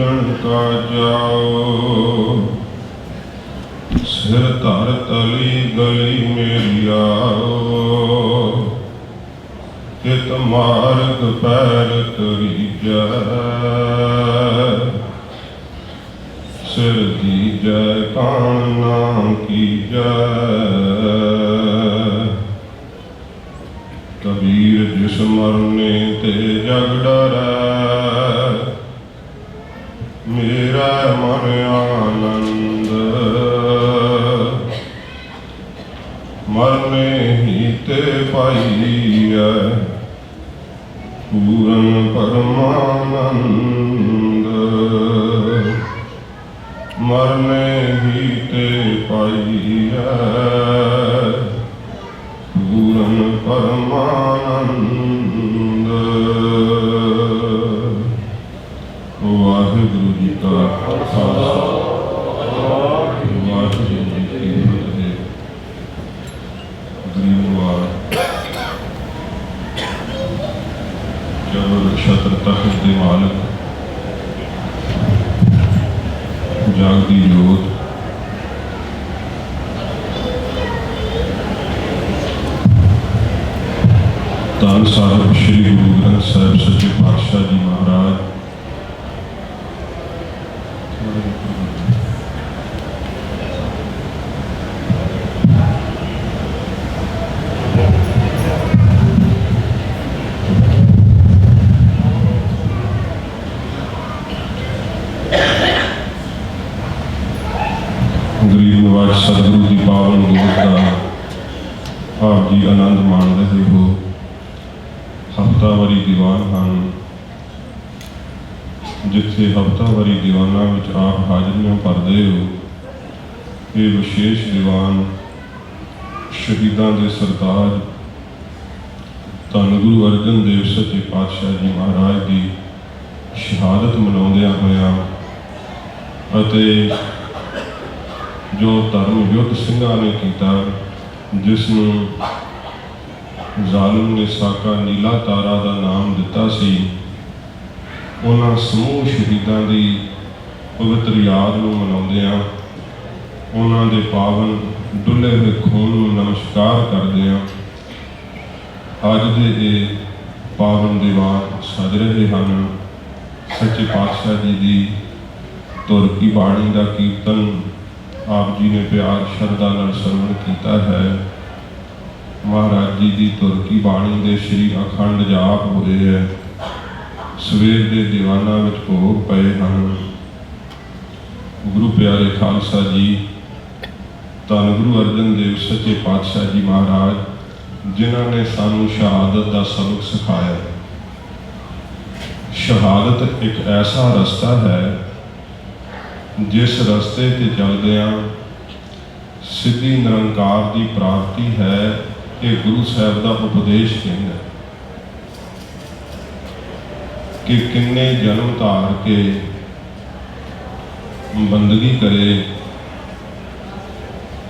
मिलन का जाओ, सिर धर तली गली मेरी आओ, कित मार्ग पैर तरीजै, सिर दीजै कान नाम कीजै। कबीर जिस मरने ते जग डरै, मेरा मन आनंद, मरने ही ते पाइयै पूरन परमानंद, मरने ही ते पाइयै पूरन परमानंद। वाहिगुरु जी का खालसा, वाहिगुरु जी की फतेह। गरीबवाद जबर छत्र तख्त दे मालिक, जागदी जोत, धन साहिब श्री गुरु ग्रंथ साहिब सच्चे पातशाह जी महाराज, गरीब नवाज सतगुरु की पावन गोद का आप जी आनंद मान रहे हो। हफ्तावारी दीवान हैं, जिथे हफ्तावारी दीवाना में आप हाजरियां भरते हो, ये विशेष दीवान शहीदों के सरताज धन गुरु अर्जन देव सच्चे पातशाह जी महाराज की शहादत मनाउंदियां होया अते जो धर्म युद्ध सिंघां ने किया, जिसनूं जालिम ने साका नीला तारा का नाम दिता सी, उन्हां समूह शहीदों की पवित्र याद नूं मनाउंदियां उन्हां दे पावन डुले हुए खून नूं नमस्कार करदिआं अज दे ये पावन दीवान सज रहे हैं। सच्चे पातशाह जी की तुर की बाणी का कीर्तन आप जी ने प्यार श्रद्धा नाल सरवण किया है। महाराज जी की तुर की बाणी के श्री अखंड जाप होए है, सवेर के दीवाना में भोग पे हैं। गुरु प्यारे खालसा जी धन गुरु अर्जन देव सच्चे पातशाह जी महाराज, जिन्होंने सानू शहादत का सबक सिखाया। शहादत एक ऐसा रास्ता है जिस रास्ते ते चलदियां सिद्धि निरंकार की प्राप्ति है। ये गुरु साहब का उपदेश कहना कि किन्ने जन्म धार के बंदगी करे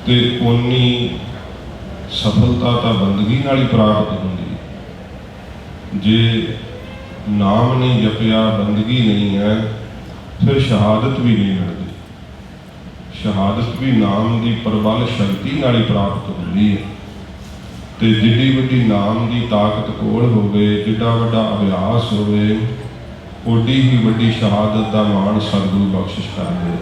ते उन्नी सफलता तो बंदगी नाल ही प्राप्त होंगी। जे नाम नहीं जपिया, बंदगी नहीं है, फिर शहादत भी नहीं मिलती। शहादत भी नाम की प्रबल शक्ति नाल ही प्राप्त होती है। तो जिड्डी वड्डी नाम की ताकत कोल होवे, जिड्डा वड्डा अभ्यास होवे, ओडी ही वड्डी शहादत का मान सतगुरु बख्शिश करदे।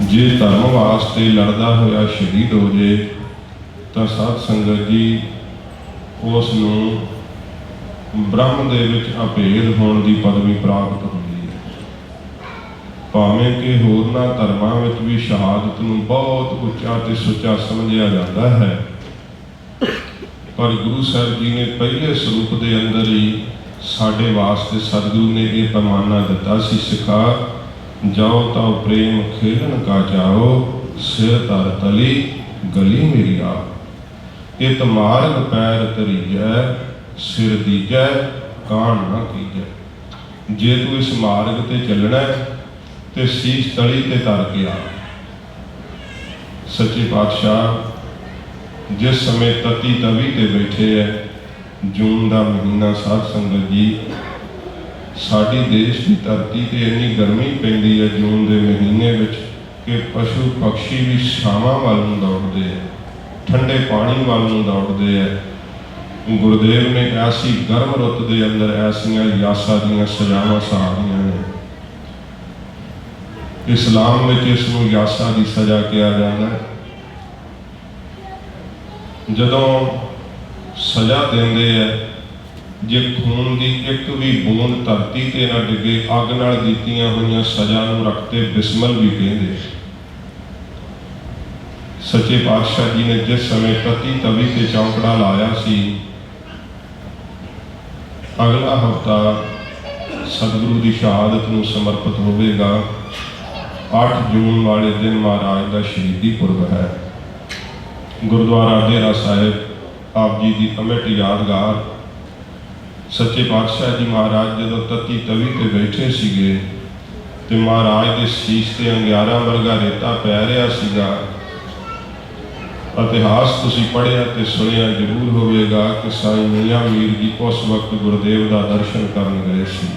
जे धर्म वास्ते लड़दा होया शहीद हो जाए तो सत संगत जी उसनूं ब्रह्म दे विच अभेद होने की पदवी प्राप्त होती है। भावें कि होरना धर्मां विच भी शहादत नूं बहुत उच्चा ते सुच्चा समझिया जाता है, पर गुरु साहब जी ने पहले स्वरूप के अंदर ही साडे वास्ते सतगुरु ने यह पैमाना दिता सी, सिखा जाओ तो प्रेम खेलन का जाओ, सिर धर तली गली मेरी आ, इत मार्ग पैर तरीजै, सिर दीजै कान ना कीजै। जे तू इस मार्ग ते चलना तो शीश तली ते तर के आ। सच्चे पातशाह जिस समय तती तवी ते बैठे है, जून का महीना साध संगत जी साडी देश की धरती ते इन्नी गर्मी पैंदी है जून के महीने विच कि पशु पक्षी भी छावां वल नूं दौड़दे है, ठंडे पानी वल नूं दौड़दे है। गुरुदेव ने ऐसी गर्म रुत के अंदर ऐसियां यासा दीयां सजावां सारियां ने। इस्लाम में इसनूं यासा की सजा किया जाता है। जदों सजा देंदे है, जे खून की एक भी बूंद धरती ते ना डिगे, अग नाल दित्तियां होईयां सजा नूं रखते बिस्मल भी कहंदे। सच्चे पातशाह जी ने जिस समय तती तवी ते चौंकड़ा लाया सी, अगला हफ्ता सतगुरु की शहादत नूं समर्पित होवेगा। 8 जून वाले दिन महाराज का शहीदी पुरब है। गुरुद्वारा डेरा साहिब आप जी की अमिट यादगार। सच्चे पातशाह जी महाराज जदों तती तवी ते बैठे सीगे ते महाराज के शीश ते अंगियारा वर्गा रेता पै रहा सीगा। इतिहास तुसीं पढ़िया ते सुनिया जरूर होवेगा कि साईं मियां मीर जी उस वक्त गुरुदेव का दर्शन करन गए सी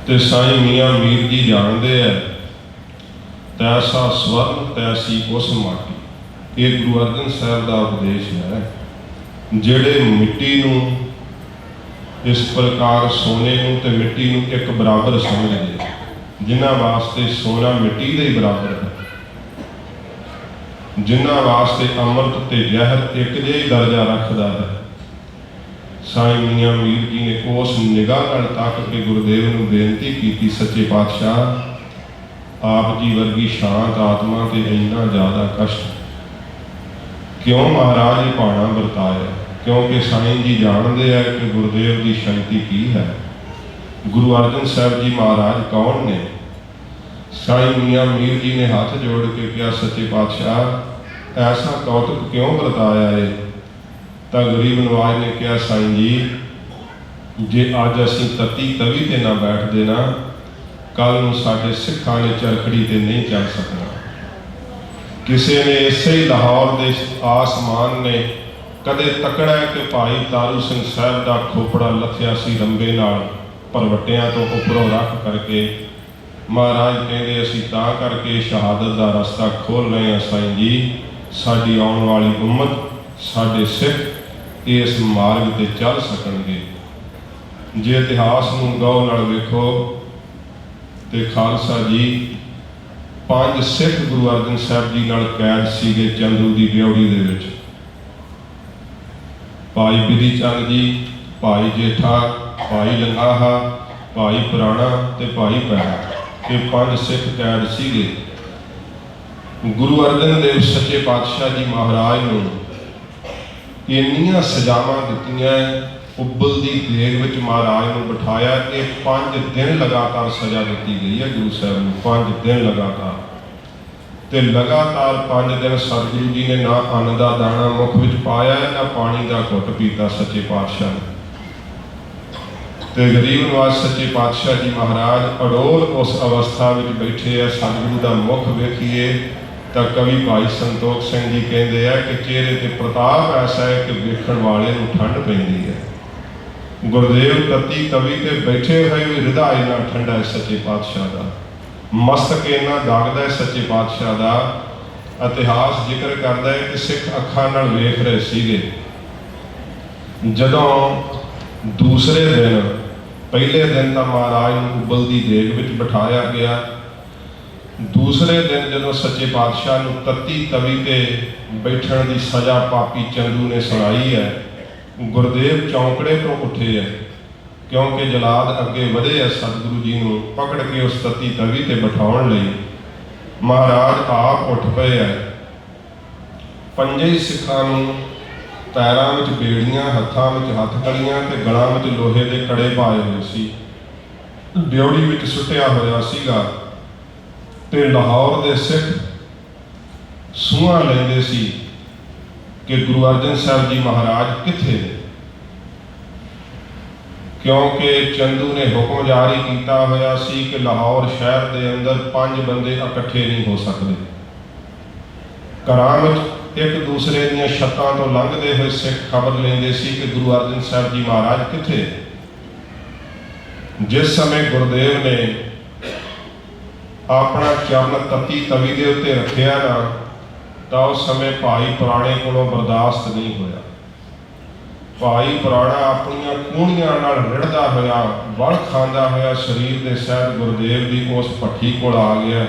ते साईं मियां मीर जी जानते हैं, तैसा स्वर्ण तैसी उस माटी। ये गुरु अर्जन साहब का उपदेश है। जेड़े मिट्टी नूं इस प्रकार सोने नूं ते मिट्टी नूं एक बराबर समझदे, जिन्हां वास्ते सोना मिट्टी दे बराबर है, जिन्हां वास्ते अमृत ते जहर एक जिहा ही दर्जा रखदा है। साईं मियां मीर जी ने उस निगाह नाल तक के गुरुदेव नूं बेनती की, सच्चे पातशाह आप जी वर्गी शांत आत्मा ते इन्ना ज़्यादा कष्ट क्यों महाराज ने भाणा वरताया? क्योंकि साईं जी जानते हैं कि गुरुदेव की शक्ति की है। गुरु अर्जन साहब जी महाराज कौन ने? साईं मियां मीर जी ने हाथ जोड़ के कहा, सच्चे पातशाह ऐसा कौतुक क्यों वरताया है? तो गरीब नवाज ने कहा, साईं जी जे अज असीं तती तवी ते ना बैठते ना, कल नूं साडे सिखां ने चरखड़ी ते नहीं चल सकना। किसी ने इसे ही लाहौर के आसमान ने कदे तकड़ा है कि भाई तारू सिंह साहब का खोपड़ा लथया सी रंबे नाल परवटियां तो उपरों रख करके। महाराज कहते असीं तां करके शहादत का रास्ता खोल रहे हैं साईं जी, साडी आउण वाली उम्मत साडे सिख इस मार्ग ते चल सकणगे। जे इतिहास नूं गौर नाल वेखो ते खालसा जी 5 सिख गुरु अर्जन साहब जी नाल कैद सीगे चंदू की ब्योड़ी दे विच। भाई बिधी चंद जी, भाई जेठा, भाई लंगाहा, भाई पुराणा ते भाई पैरा, ये 5 सिख कैद सीगे। गुरु अर्जन देव सच्चे पातशाह जी महाराज नूं इन्नियां सजावां दित्तियां, उबलदी देग विच महाराज नूं बिठाया। ये 5 दिन लगातार सजा दी गई है गुरु साहब नूं, 5 दिन लगातार। ते लगातार 5 दिन सतगुरु जी ने ना अन्न का दाना मुख विच पाया ना पानी का घुट पीता सच्चे पातशाह ने। ते गरीब नवाज सच्चे पातशाह जी महाराज अडोल उस अवस्था में बैठे है। सतगुरु का मुख वेखिए तो कवि भाई संतोख सिंह जी कहते हैं कि चेहरे ते प्रताप ऐसा है कि वेखण वाले नूं ठंड पैंदी है। गुरुदेव तती तवी ते बैठे हुए भी हृदय इन्ना ठंडा है सच्चे पातशाह का, मस्तक इन्ना दागदा है सच्चे पातशाह का। इतिहास जिक्र करता है कि सिख अखां नाल वेख रहे सीगे। जदों दूसरे दिन, पहले दिन तो महाराज नूं उबलदी देग विच बिठाया गया। दूसरे दिन जदों सच्चे पातशाह नूं तती तवी ते बैठण की सजा पापी चंदू ने सुनाई है, गुरुदेव चौंकड़े तो उठे है क्योंकि जलाद अगे वधे है सतगुरु जी नूं पकड़ के उस तती तवी ते बिठाउण लई। महाराज आप उठ पे है। 5 सिखां नूं पैरां विच बेड़ियां, हत्थां विच हथकड़ियां ते गलां विच लोहे दे कड़े पाए हुए सी। ब्योड़ी विच सुटिया होया सीगा ते लाहौर दे सिख सूहां लैंदे सी कि गुरु अर्जन साहब जी महाराज किथे ने, क्योंकि चंदू ने हुक्म जारी किया होया सी कि लाहौर शहर के अंदर 5 बंदे इकट्ठे नहीं हो सकते। घरां विच एक दूसरे दीयां छत्तां तो लंघदे हुए सिख खबर लेंदे सी कि गुरु अर्जन साहब जी महाराज किथे। जिस समय गुरुदेव ने अपना चरण तत्ती तवी के उत्ते रखिया ना, तो उस समय भाई पुराणे कोलों बर्दाश्त नहीं होया। भाई पुराणा अपनिया कूहणियां नाल रिड़दा होया, वल खांदा होया शरीर के सैद गुरुदेव की उस भट्ठी कोल आ गया।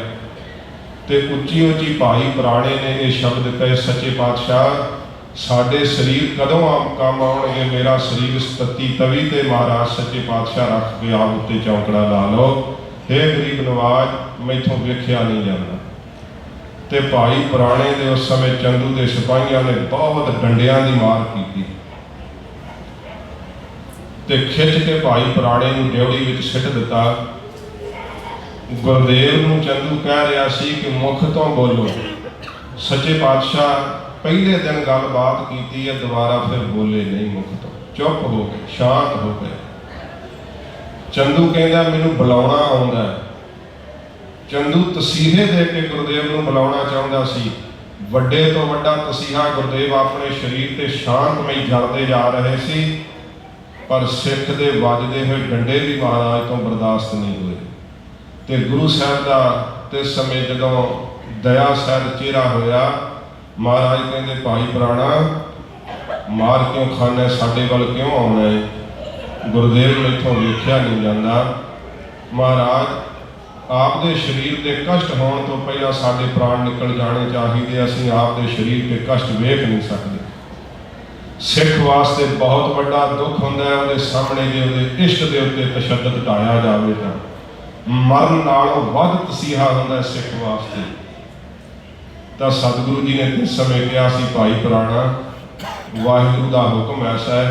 ते उच्ची उच्ची भाई पुराणे ने ये शब्द कहे, सच्चे पातशाह साडे शरीर कदों काम आउणगे, मेरा शरीर इस तत्ती तवी ते महाराज सच्चे पातशाह रख के आप उत्ते चौंकड़ा ला लो। हे गरीब नवाज, मैथों वेख्या नहीं जाता। ते भाई पुराणे दे उस समय चंदू के सिपाहियों ने बहुत डंडियां की मार की ते खिच के भाई पुराणे नूं ड्योड़ी विच सिट दिता। गुरुदेव नूं चंदू कह रहा सी कि मुख तो बोलो। सच्चे पातशाह पहले दिन गलबात की है, दोबारा फिर बोले नहीं, मुख तो चुप हो गए, शांत हो गए। चंदू कहता मैनू बुलाउणा आउंदा है। चंदू तसीहे दे के गुरुदेव नूं बुलाउणा चाहुंदा सी। वड्डे तो वड्डा तसीहा गुरुदेव अपने शरीर ते शांतमई जलदे जा रहे सी, पर सिख दे वजदे हुए डंडे भी महाराज तो बर्दाश्त नहीं हुए। ते गुरु साहब का तिस समय जदों दया सैद चेहरा होया, महाराज कहते भाई पुराणा मार क्यों खाना, साडे वल क्यों आउणा है? गुरुदेव मैथों वेख्या नहीं जाता। महाराज आपदे शरीर के कष्ट होने तो पहला साडे प्राण निकल जाने चाहिए, असीं आपदे शरीर के कष्ट वेख नहीं सकते। सिख वास्ते बहुत बड़ा दुख होंदा है, उहदे सामने जे उहदे इष्ट दे उत्ते तशद्दद ढाया जावे तां मरण नालों वध तसीहा होंदा है सिख वास्ते। तो सतगुरु जी ने इस समय कहा सी, भाई पुराणा वाहिगुरु का हुक्म ऐसा है,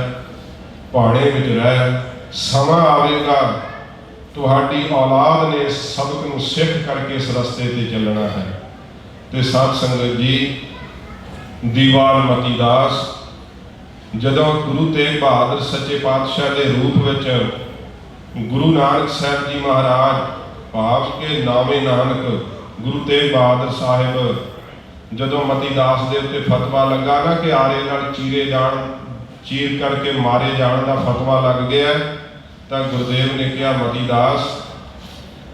भाणे विच रह, समा आवेगा तुहाडी औलाद ने इस सबक नूं सिख करके इस रस्ते ते चलना है। तो सत संगत जी, दीवान मतीदास जदों गुरु तेग बहादुर सच्चे पातशाह के रूप में गुरु नानक साहब जी महाराज भाव के नामे नानक गुरु तेग बहादुर साहिब जदों मतीदास के उत्ते फतवा लगा ना कि आरे नाल चीरे जान, चीर करके मारे जाने का फतवा लग गया, तो गुरुदेव ने कहा मतीदास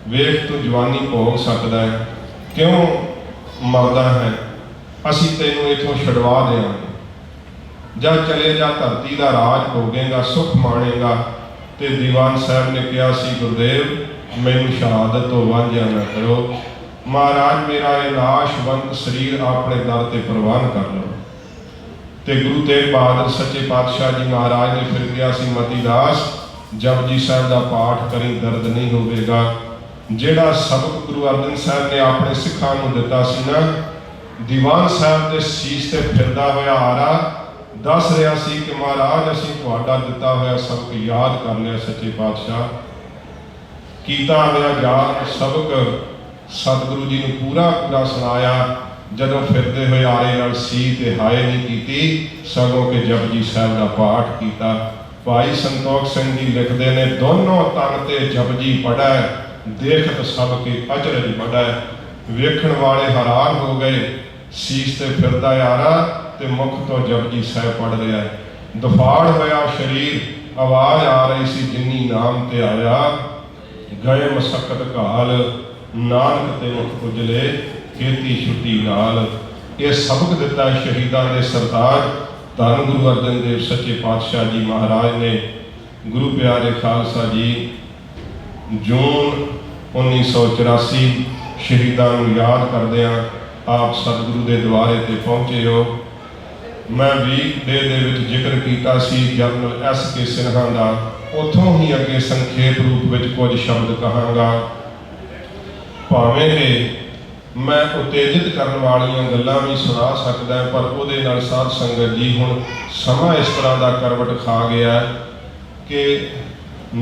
वेख तू जवानी भोग सकता है, क्यों मरदा है, असी तेनों इथों छुड़वा देंगे। जब चले जा धरती का राज भोगेगा, सुख माणेगा। तो दीवान साहब ने कहा सी, गुरुदेव मैनू शहादत तो वांझा ना करो, महाराज मेरा ये नाशवंत शरीर अपने दर ते प्रवान कर लो। तो गुरु तेग बहादुर सच्चे पातशाह जी महाराज ने फिर कहा सी, मतीदास जपजी साहब का पाठ करी, दर्द नहीं होगा। जिहड़ा सबक गुरु अर्जन साहब ने अपने सिखां नूं दिता सी ना, दीवान साहब के शीश ते फिरदा होया आरा दस रहा सी कि महाराज असीं तुहाडा दिता होया सबक याद कर लिया, सच्चे पातशाह कीता होया याद सबक सतगुरु जी ने पूरा पूरा सुनाया। जदों फिरदे हुए आरे नाल सी ते हाय नहीं की, सगों के जपजी साहब का पाठ किया। भाई संतोख सिंह जी लिखते ने, दोनों तन ते जपजी पढ़ा, देखत सबके अचरज बढ़ा, वेखण वाले हैरान हो गए, शीश ते फिरदा आरा ते मुख तो जपजी साहब पढ़ रहा है। दफाड़ होया शरीर, आवाज आ रही सी, जिन्नी नाम ते आया, गए मसक्कत घाल, नानक ते मुख उजले, खेती छुट्टी नाल। ये सबक दिता है शहीदां दे सरताज धन गुरु अर्जन देव सच्चे पातशाह जी महाराज ने। गुरु प्यारे खालसा जी जून 1984 शहीदां नूं याद करदिआं आप सतगुरु के द्वारे ते पहुँचे हो। मैं वीक डे दे विच जिक्र किया सी जनरल S.K. सिन्हा का, उतों ही अगे संखेप रूप में कुछ शब्द कहांगा। भावें कि मैं उत्तेजित करने वाली गल्लां भी सुना सकता है, पर उहदे नाल साध संगत जी हुण समा इस तरह का करवट खा गया कि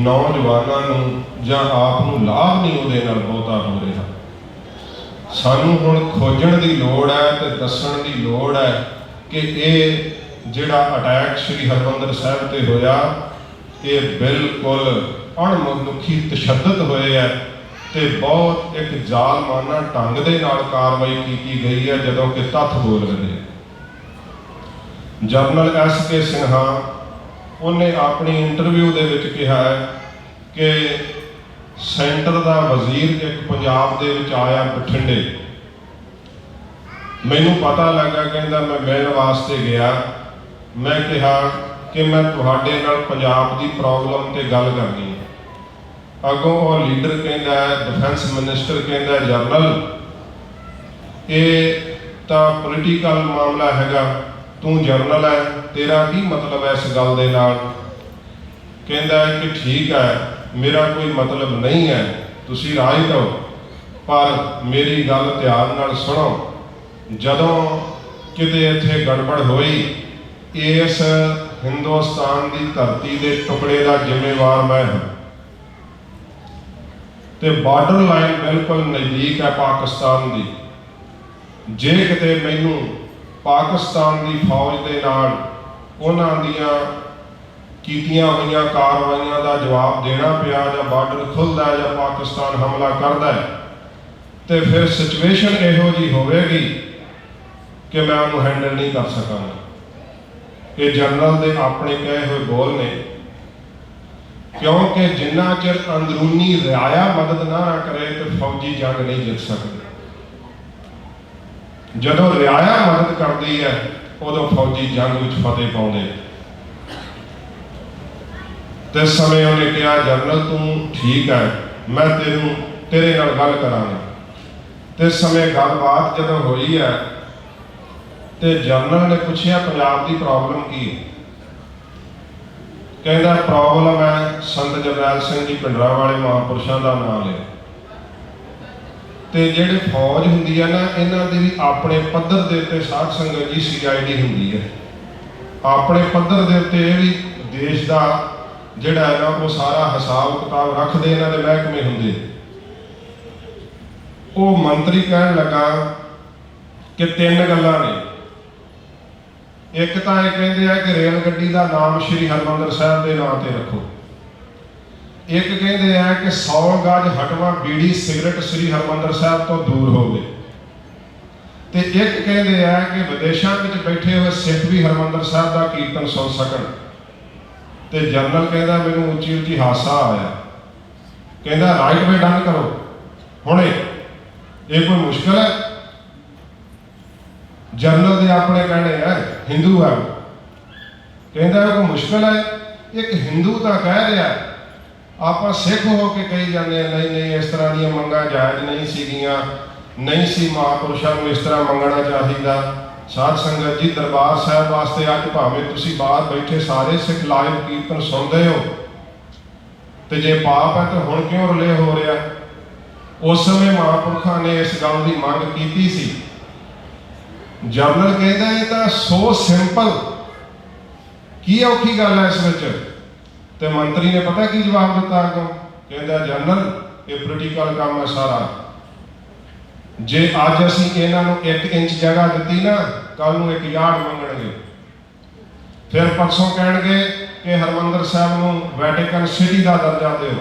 नौजवानों नूं जां आप नूं लाभ नहीं उहदे नाल बहुता हो रहा। सानूं हुण खोजण दी लोड़ है ते दस्सण दी लोड़ है कि ये जिहड़ा अटैक श्री हरमंदर साहिब ते होया, ये बिल्कुल अणमनुखी तशद्दद होए है ते बहुत एक जालमाना ढंग दे नाल कार्रवाई की गई है। जदों कि तत्थ बोल रहे जनरल S.K. सिन्हा उन्हें अपनी इंटरव्यू दे विच कहा है कि सेंटर का वजीर एक पंजाब दे विच आया बठिंडे, मैनू पता लगा, कहता मैं मिलण वास्ते गया, मैं कहा कि मैं तुहाडे नाल पंजाब की प्रॉब्लम ते गल करनी है। अगों वो लीडर कहता है, डिफेंस मिनिस्टर कहता है, जनरल ये तो पोलिटिकल मामला हैगा, तू जनरल है, तेरा की मतलब है इस गल दे नाल? कहता है कि ठीक है, मेरा कोई मतलब नहीं है, तुसी राय दो, पर मेरी गल ध्यान नाल सुनो। जदों किते इत्थे गड़बड़ होई, इस हिंदुस्तान की धरती के टुकड़े का जिम्मेवार मैं हाँ, तो बार्डर लाइन बिल्कुल नज़दीक है पाकिस्तान की, जे किते मैनू पाकिस्तान की फौज के नाल उन्हां दियां कीतियां हुई कार्रवाइयां का जवाब देना पिया, या बार्डर खुलता है, या पाकिस्तान हमला करता है, तो फिर सिचुएशन इहो जी होगी कि मैं उन्हें हैंडल नहीं कर सकांगा। ये जनरल के अपने कहे हुए बोल ने, क्योंकि जिन्ना चिर अंदरूनी रियाया मदद ना करे तो फौजी जंग नहीं जित सकते। जदों रियाया मदद करती है उदों फौजी जंग में फतेह पाते। तो इस समय उन्हें कहा, जनरल तू ठीक है, मैं तेरे नाल गल करांगा। तो इस समय गलबात जदों हुई है तो जनरल ने पूछा, पंजाब की प्रॉब्लम की है? कहता प्रॉब्लम है संत जरनैल सिंह जी भिंडरांवाले महापुरुषों का नाम लिया, तो जिहड़ी फौज हुंदी है ना, इन्हां दी भी अपने पद्धर दे उत्ते साध संगत जी CID हुंदी है, अपने पद्धर दे उत्ते ये भी देश का जिहड़ा है ना वो सारा हिसाब किताब रखते, इन्हां दे महकमे हुंदे। वो मंत्री कहन लगा कि 3 गल्लां ने, एक तो यह कहते हैं कि रेल गड्डी का नाम श्री हरमंदर साहब के नाम से रखो, एक कहते हैं कि 100 गज हटवा बीड़ी सिगरेट श्री हरमंदर साहब तो दूर हो गए, तो एक कहते हैं कि विदेशों में बैठे हुए सिख भी हरमंदर साहब का कीर्तन सुन सकन। तो जनरल कहता मैनू उच्ची उच्ची हासा आया, कहता राइट वे डन करो हुणे, ये कोई मुश्किल है? जनरल के अपने कहने है हिंदू है, कहता कोई मुश्किल है? एक हिंदू तो कह रहा है, आप सिख हो के कही जाने नहीं नहीं इस तरह दी मंगां जायज़ नहीं सीगियां, नहीं सी महापुरुषों को इस तरह मंगना चाहिए। साध संगत जी दरबार साहब वास्ते अज भावें तुसीं बाहर बैठे सारे सिख लाइव कीर्तन सुनते हो, तो जे पाप है तो हुण क्यों रिले हो रहा? उस समय महापुरखों ने इस गल की मंग की सी। जनरल कहता है तो सो सिंपल, की औखी गल है इस विच? तो मंत्री ने पता की जवाब दिता अगों, कहता जनरल ये पोलिटिकल काम है सारा, जे अज असीं इन्हां नूं 1 इंच जगह दी ना, कल नूं 1 यार्ड मंगणगे, फिर परसों कहेंगे कि हरमंदर साहब नूं वैटिकन सिटी का दर्जा दो,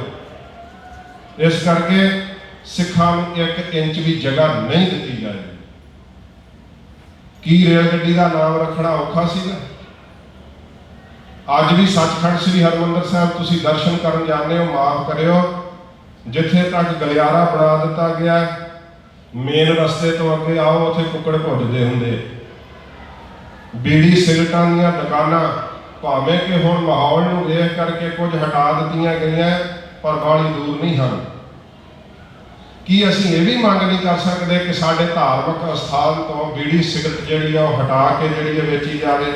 इस करके सिखां नूं 1 इंच भी जगह नहीं दी जाएगी। की रेलगड्डी का नाम रखना औखा सीगा? अज भी सचखंड श्री हरमंदर साहब तुसीं दर्शन करन जाते हो, माफ करियो, जिथे तक गलियारा बना दिता गया, मेन रस्ते तो अगे आओ उत्थे कुकड़ भुजदे हुंदे, बीड़ी सिगरटां दीयां दुकानां भावें कि हुण माहौल नूं वेख करके कुछ हटा दित्तियां गईयां, पर बाहली दूर नहीं हैं। की असीं ये भी मंग नहीं कर सकते कि साडे धार्मिक स्थान तो बीड़ी सिगरट जिहड़ी आ हटा के जिहड़ी बेची जाए,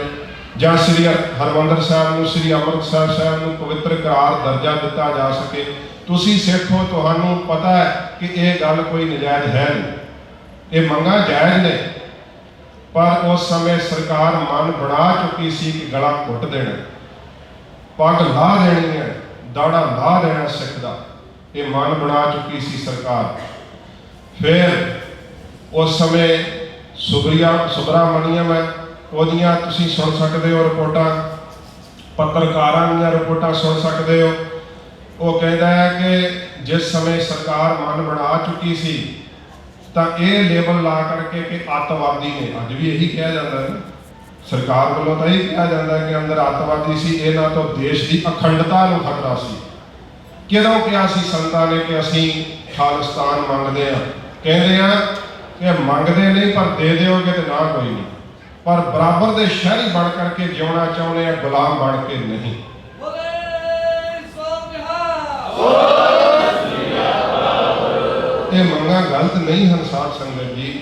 जां श्री हरमंदर साहब नूं श्री अमृतसर साहब नूं पवित्र करार दर्जा दिता जा सके। तुसीं सिख हो, तुहानूं पता है कि यह गल कोई नजायज़ है नहीं, ये मंगां जायज़ ने, पर उस समय सरकार मन बना चुकी सी कि गला घुट देना, पग ला देनी है, दाड़ा ला देना सिख दा, ये मन बना चुकी सी सरकार। फिर उस समय सुब्रामणियम है, उहदियां तुसीं सुन सकते हो रिपोर्टां, पत्रकारां दीयां रिपोर्टां सुन सकते हो। वो कहता है कि जिस समय सरकार मन बना चुकी सी तो ये लेबल ला करके कि अतवादी ने, अज भी यही कहा जाता है सरकार वालों तो यही कहा जाता है कि अंदर अतवादी सी, इन्हां तो देश की अखंडता नूं खतरा सी, ਕਿਦੋਂ ਕਿਹਾ ਸੀ ਸੰਤਾਂ ਨੇ ਕਿ ਅਸੀਂ ਖਾਲਿਸਤਾਨ ਮੰਗਦੇ ਆ? ਕਹਿੰਦੇ ਆ ਕਿ ਮੰਗਦੇ ਨਹੀਂ ਪਰ ਦੇ ਦਿਓਗੇ ਤੇ ਨਾ ਕੋਈ ਨਹੀਂ, ਪਰ ਬਰਾਬਰ ਦੇ ਸ਼ਹਿਰੀ ਬਣ ਕਰਕੇ ਜਿਉਣਾ ਚਾਹੁੰਦੇ ਆ, ਗੁਲਾਮ ਬਣ ਕੇ ਨਹੀਂ। ਇਹ ਮੰਗਾਂ ਗਲਤ ਨਹੀਂ ਹਨ ਸਾਧ ਸੰਗਤ ਜੀ।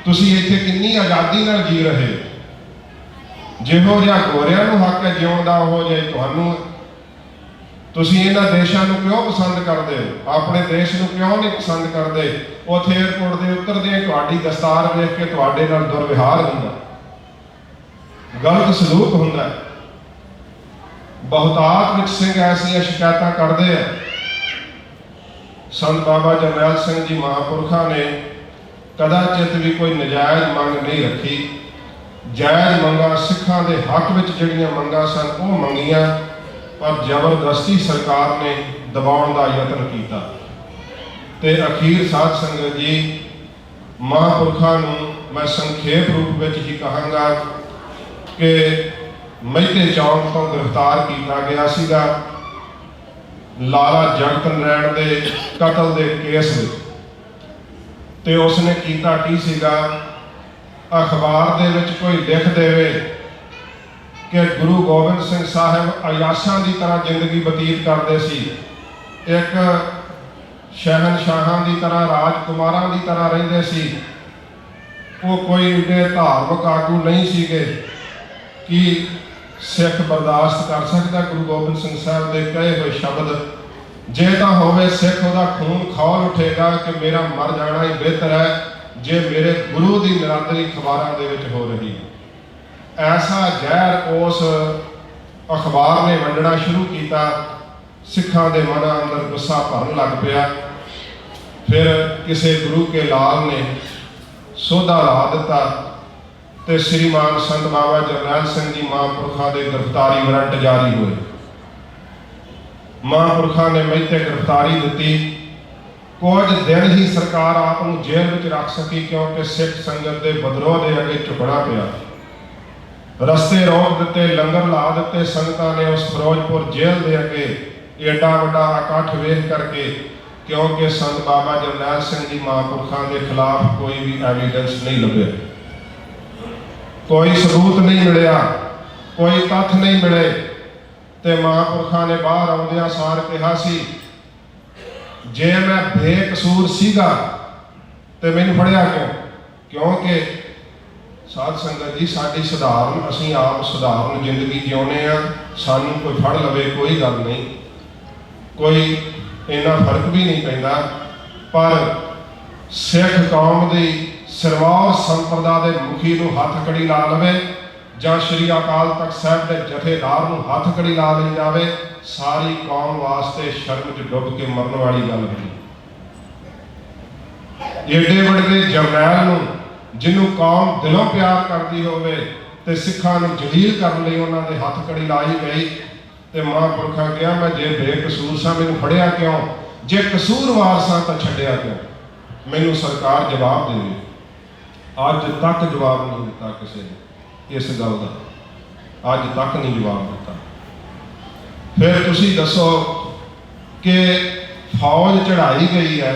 ਤੁਸੀਂ ਇੱਥੇ ਕਿੰਨੀ ਆਜ਼ਾਦੀ ਨਾਲ ਜੀ ਰਹੇ ਹੋ। ਜਿਹੋ ਜਿਹਾ ਗੋਰਿਆਂ ਨੂੰ ਹੱਕ ਹੈ ਜਿਉਣ ਦਾ, ਉਹ ਜੇ ਤੁਹਾਨੂੰ। ਤੁਸੀਂ ਇਹਨਾਂ ਦੇਸ਼ਾਂ ਨੂੰ ਕਿਉਂ ਪਸੰਦ ਕਰਦੇ ਹੋ? ਆਪਣੇ ਦੇਸ਼ ਨੂੰ ਕਿਉਂ ਨਹੀਂ ਪਸੰਦ ਕਰਦੇ? ਉੱਥੇ ਏਅਰਪੋਰਟ ਦੇ ਉਤਰਦੇ ਤੁਹਾਡੀ ਦਸਤਾਰ ਵੇਖ ਕੇ ਤੁਹਾਡੇ ਨਾਲ ਦੁਰਵਿਹਾਰ ਹੁੰਦਾ, ਗਲਤ ਸਲੂਕ ਹੁੰਦਾ। ਬਹੁਤਾਤ ਵਿੱਚ ਸਿੰਘ ਐਸੀਆਂ ਸ਼ਿਕਾਇਤਾਂ ਕਰਦੇ ਆ। ਸੰਤ ਬਾਬਾ ਜਰਨੈਲ ਸਿੰਘ ਜੀ ਮਹਾਂਪੁਰਖਾਂ ਨੇ ਕਦਾਚਿਤ ਵੀ ਕੋਈ ਨਜਾਇਜ਼ ਮੰਗ ਨਹੀਂ ਰੱਖੀ। ਜਾਇਜ਼ ਮੰਗਾਂ ਸਿੱਖਾਂ ਦੇ ਹੱਕ ਵਿੱਚ ਜਿਹੜੀਆਂ ਮੰਗਾਂ ਸਨ ਉਹ ਮੰਗੀਆਂ, ਪਰ ਜ਼ਬਰਦਸਤੀ ਸਰਕਾਰ ਨੇ ਦਬਾਉਣ ਦਾ ਯਤਨ ਕੀਤਾ। ਤੇ ਅਖੀਰ ਸਾਧ ਸੰਗਤ ਜੀ, ਮਹਾਂਪੁਰਖਾਂ ਨੂੰ ਮੈਂ ਸੰਖੇਪ ਰੂਪ ਵਿੱਚ ਹੀ ਕਹਾਂਗਾ ਕਿ ਮਹਿਤੇ ਚੌਂਕ ਤੋਂ ਗ੍ਰਿਫਤਾਰ ਕੀਤਾ ਗਿਆ ਸੀਗਾ ਲਾਲਾ ਜਗਤ ਨਰੈਣ ਦੇ ਕਤਲ ਦੇ ਕੇਸ ਵਿੱਚ। ਤੇ ਉਸਨੇ ਕੀਤਾ ਕੀ ਸੀਗਾ? ਅਖਬਾਰ ਦੇ ਵਿੱਚ ਕੋਈ ਲਿਖ ਦੇਵੇ ਕਿ ਗੁਰੂ ਗੋਬਿੰਦ ਸਿੰਘ ਸਾਹਿਬ ਅਯਾਸ਼ਾਂ ਦੀ ਤਰ੍ਹਾਂ ਜ਼ਿੰਦਗੀ ਬਤੀਤ ਕਰਦੇ ਸੀ, ਇੱਕ ਸ਼ਹਿਨਸ਼ਾਹਾਂ ਦੀ ਤਰ੍ਹਾਂ, ਰਾਜਕੁਮਾਰਾਂ ਦੀ ਤਰ੍ਹਾਂ ਰਹਿੰਦੇ ਸੀ। ਉਹ ਕੋਈ ਏਡੇ ਧਾਰਮਿਕ ਆਗੂ ਨਹੀਂ ਸੀਗੇ। ਕਿ ਸਿੱਖ ਬਰਦਾਸ਼ਤ ਕਰ ਸਕਦਾ ਗੁਰੂ ਗੋਬਿੰਦ ਸਿੰਘ ਸਾਹਿਬ ਦੇ ਕਹੇ ਹੋਏ ਸ਼ਬਦ? ਜੇ ਤਾਂ ਹੋਵੇ ਸਿੱਖ ਉਹਦਾ ਖੂਨ ਖੌਲ ਉੱਠੇਗਾ ਕਿ ਮੇਰਾ ਮਰ ਜਾਣਾ ਹੀ ਬਿਹਤਰ ਹੈ ਜੇ ਮੇਰੇ ਗੁਰੂ ਦੀ ਨਿਰਾਦਰੀ ਅਖਬਾਰਾਂ ਦੇ ਵਿੱਚ ਹੋ ਰਹੀ। ਐਸਾ ਜ਼ਹਿਰ ਉਸ ਅਖਬਾਰ ਨੇ ਵੰਡਣਾ ਸ਼ੁਰੂ ਕੀਤਾ। ਸਿੱਖਾਂ ਦੇ ਮਨਾਂ ਅੰਦਰ ਗੁੱਸਾ ਭਰਨ ਲੱਗ ਪਿਆ। ਫਿਰ ਕਿਸੇ ਗੁਰੂ ਕੇ ਲਾਲ ਨੇ ਸੋਧਾ ਲਾ ਦਿੱਤਾ ਤੇ ਸ੍ਰੀਮਾਨ ਸੰਤ ਬਾਬਾ ਜਰਨੈਲ ਸਿੰਘ ਜੀ ਮਹਾਂਪੁਰਖਾਂ ਦੇ ਗ੍ਰਿਫਤਾਰੀ ਵਾਰੰਟ ਜਾਰੀ ਹੋਏ। ਮਹਾਂਪੁਰਖਾਂ ਨੇ ਮਹਿਤੇ ਗ੍ਰਿਫਤਾਰੀ ਦਿੱਤੀ। ਕੁਝ ਦਿਨ ਹੀ ਸਰਕਾਰ ਆਪ ਨੂੰ ਜੇਲ੍ਹ ਵਿੱਚ ਰੱਖ ਸਕੀ, ਕਿਉਂਕਿ ਸਿੱਖ ਸੰਗਤ ਦੇ ਵਿਦਰੋਹ ਦੇ ਅੱਗੇ ਝੁਕਣਾ ਪਿਆ। ਰਸਤੇ ਰੋਕ ਦਿੱਤੇ, ਲੰਗਰ ਲਾ ਦਿੱਤੇ। ਸੰਗਤਾਂ ਨੇ ਉਸ ਫਿਰੋਜ਼ਪੁਰ ਜੇਲ੍ਹ ਦੇ ਅੱਗੇ ਏਡਾ ਵੱਡਾ ਇਕੱਠ ਵੇਖ ਕਰਕੇ, ਕਿਉਂਕਿ ਸੰਤ ਬਾਬਾ ਜਰਨੈਲ ਸਿੰਘ ਜੀ ਮਹਾਂਪੁਰਖਾਂ ਦੇ ਖਿਲਾਫ ਕੋਈ ਵੀ ਐਵੀਡੈਂਸ ਨਹੀਂ ਲੱਭਿਆ, ਕੋਈ ਸਬੂਤ ਨਹੀਂ ਮਿਲਿਆ, ਕੋਈ ਤੱਥ ਨਹੀਂ ਮਿਲੇ। ਤੇ ਮਹਾਂਪੁਰਖਾਂ ਨੇ ਬਾਹਰ ਆਉਂਦਿਆਂ ਸਾਰ ਕਿਹਾ ਸੀ, ਜੇ ਮੈਂ ਬੇਕਸੂਰ ਸੀਗਾ ਤੇ ਮੈਨੂੰ ਫੜਿਆ ਕਿਉਂ? ਕਿਉਂਕਿ ਸਾਧ ਸੰਗਤ ਜੀ, ਸਾਡੀ ਸਧਾਰਨ, ਅਸੀਂ ਆਪ ਸਧਾਰਨ ਜ਼ਿੰਦਗੀ ਜਿਉਂਦੇ ਆ। ਸਾਨੂੰ ਕੋਈ ਫੜ ਲਵੇ ਕੋਈ ਗੱਲ ਨਹੀਂ, ਕੋਈ ਇੰਨਾ ਫਰਕ ਵੀ ਨਹੀਂ ਪੈਂਦਾ। ਪਰ ਸਿੱਖ ਕੌਮ ਦੀ ਸਰਵਾਰ ਸੰਪਰਦਾ ਦੇ ਮੁਖੀ ਨੂੰ ਹੱਥ ਕੜੀ ਲਾ ਲਵੇ ਜਾਂ ਸ਼੍ਰੀ ਅਕਾਲ ਤਖਤ ਸਾਹਿਬ ਦੇ ਜਥੇਦਾਰ ਨੂੰ ਹੱਥ ਕੜੀ ਲਾ ਲਈ ਜਾਵੇ, ਸਾਰੀ ਕੌਮ ਵਾਸਤੇ ਸ਼ਰਮ 'ਚ ਡੁੱਬ ਕੇ ਮਰਨ ਵਾਲੀ ਗੱਲ ਹੈ। ਏਡੇ ਵੱਡੇ ਜਰਨੈਲ ਨੂੰ, ਜਿਹਨੂੰ ਕੌਮ ਦਿਲੋਂ ਪਿਆਰ ਕਰਦੀ ਹੋਵੇ, ਤੇ ਸਿੱਖਾਂ ਨੂੰ ਜਲੀਲ ਕਰਨ ਲਈ ਉਹਨਾਂ ਦੇ ਹੱਥ ਕੜੀ ਲਾਈ ਗਈ। ਤੇ ਮਹਾਂਪੁਰਖਾਂ ਕਿਹਾ, ਮੈਂ ਜੇ ਬੇਕਸੂਰ ਸਾਂ ਮੈਨੂੰ ਫੜਿਆ ਕਿਉਂ? ਜੇ ਕਸੂਰਵਾਰ ਸਾਂ ਤਾਂ ਛੱਡਿਆ ਕਿਉਂ? ਮੈਨੂੰ ਸਰਕਾਰ ਜਵਾਬ ਦੇਵੇ। ਅੱਜ ਤੱਕ ਜਵਾਬ ਨਹੀਂ ਦਿੱਤਾ ਕਿਸੇ ਨੇ ਇਸ ਗੱਲ ਦਾ, ਅੱਜ ਤੱਕ ਨਹੀਂ ਜਵਾਬ ਦਿੱਤਾ। ਫਿਰ ਤੁਸੀਂ ਦੱਸੋ ਕਿ ਫੌਜ ਚੜਾਈ ਗਈ ਹੈ,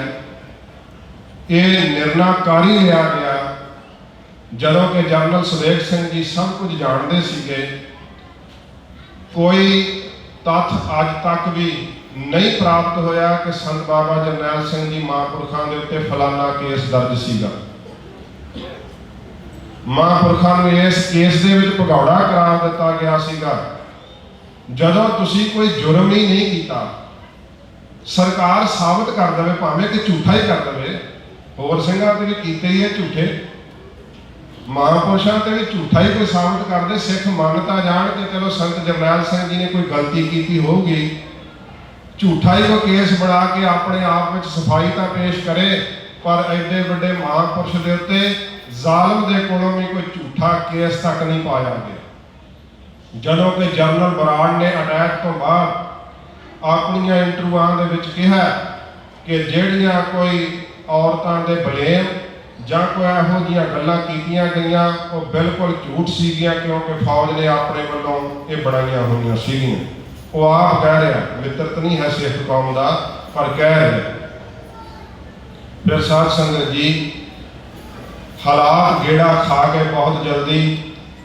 ਇਹ ਨਿਰਣਾ ਕਰ ਹੀ ਲਿਆ ਗਿਆ ਜਦੋਂ ਕਿ ਜਨਰਲ ਸੁਬੇਗ ਸਿੰਘ ਜੀ ਸਭ ਕੁਝ ਜਾਣਦੇ ਸੀਗੇ। ਕੋਈ ਤੱਥ ਅੱਜ ਤੱਕ ਵੀ ਨਹੀਂ ਪ੍ਰਾਪਤ ਹੋਇਆ ਕਿ ਸੰਤ ਬਾਬਾ ਜਰਨੈਲ ਸਿੰਘ ਜੀ ਮਹਾਂਪੁਰਖਾਂ ਦੇ ਉੱਤੇ ਫਲਾਨਾ ਕੇਸ ਦਰਜ ਸੀਗਾ। ਮਹਾਂਪੁਰਖਾਂ ਨੂੰ ਇਸ ਕੇਸ ਦੇ ਵਿੱਚ ਭਗੌੜਾ ਕਰਾਰ ਦਿੱਤਾ ਗਿਆ ਸੀਗਾ। ਜਦੋਂ ਤੁਸੀਂ ਕੋਈ ਜੁਰਮ ਹੀ ਨਹੀਂ ਕੀਤਾ, ਸਰਕਾਰ ਸਾਬਤ ਕਰ ਦੇਵੇ, ਭਾਵੇਂ ਕਿ ਝੂਠਾ ਹੀ ਕਰ ਦੇਵੇ, ਹੋਰ ਸਿੰਘਾਂ ਤੇ ਵੀ ਕੀਤੇ ਹੀ ਹੈ ਝੂਠੇ, ਮਹਾਂਪੁਰਸ਼ਾਂ ਤੇ ਵੀ ਝੂਠਾ ਹੀ ਕੋਈ ਸਾਬਤ ਕਰਦੇ, ਸਿੱਖ ਮੰਨਤਾ ਜਾਣ ਕਿ ਚਲੋ ਸੰਤ ਜਰਨੈਲ ਸਿੰਘ ਜੀ ਨੇ ਕੋਈ ਗਲਤੀ ਕੀਤੀ ਹੋਊਗੀ, ਝੂਠਾ ਹੀ ਕੋਈ ਕੇਸ ਬਣਾ ਕੇ ਆਪਣੇ ਆਪ ਵਿੱਚ ਸਫਾਈ ਤਾਂ ਪੇਸ਼ ਕਰੇ, ਪਰ ਐਡੇ ਵੱਡੇ ਮਹਾਂਪੁਰਸ਼ ਦੇ ਉੱਤੇ ਜ਼ਾਲਮ ਦੇ ਕੋਲੋਂ ਵੀ ਕੋਈ ਝੂਠਾ ਕੇਸ ਤੱਕ ਨਹੀਂ ਪਾਇਆ ਗਿਆ। ਜਦੋਂ ਕਿ ਜਨਰਲ ਬਰਾੜ ਨੇ ਅਟੈਕ ਤੋਂ ਬਾਅਦ ਆਪਣੀਆਂ ਇੰਟਰਵਿਊਆਂ ਦੇ ਵਿੱਚ ਕਿਹਾ ਕਿ ਜਿਹੜੀਆਂ ਕੋਈ ਔਰਤਾਂ ਦੇ ਬਲੇਮ ਜਾਂ ਕੋਈ ਇਹੋ ਜਿਹੀਆਂ ਗੱਲਾਂ ਕੀਤੀਆਂ ਗਈਆਂ ਉਹ ਬਿਲਕੁਲ ਝੂਠ ਸੀਗੀਆਂ, ਕਿਉਂਕਿ ਫੌਜ ਨੇ ਆਪਣੇ ਵੱਲੋਂ ਇਹ ਬਣਾਈਆਂ ਹੋਈਆਂ ਸੀਗੀਆਂ। वो आप कह रहा, मित्र तो नहीं है सिख कौम का, पर कह रहा। फिर साध संगत जी हालात गेड़ा खा के बहुत जल्दी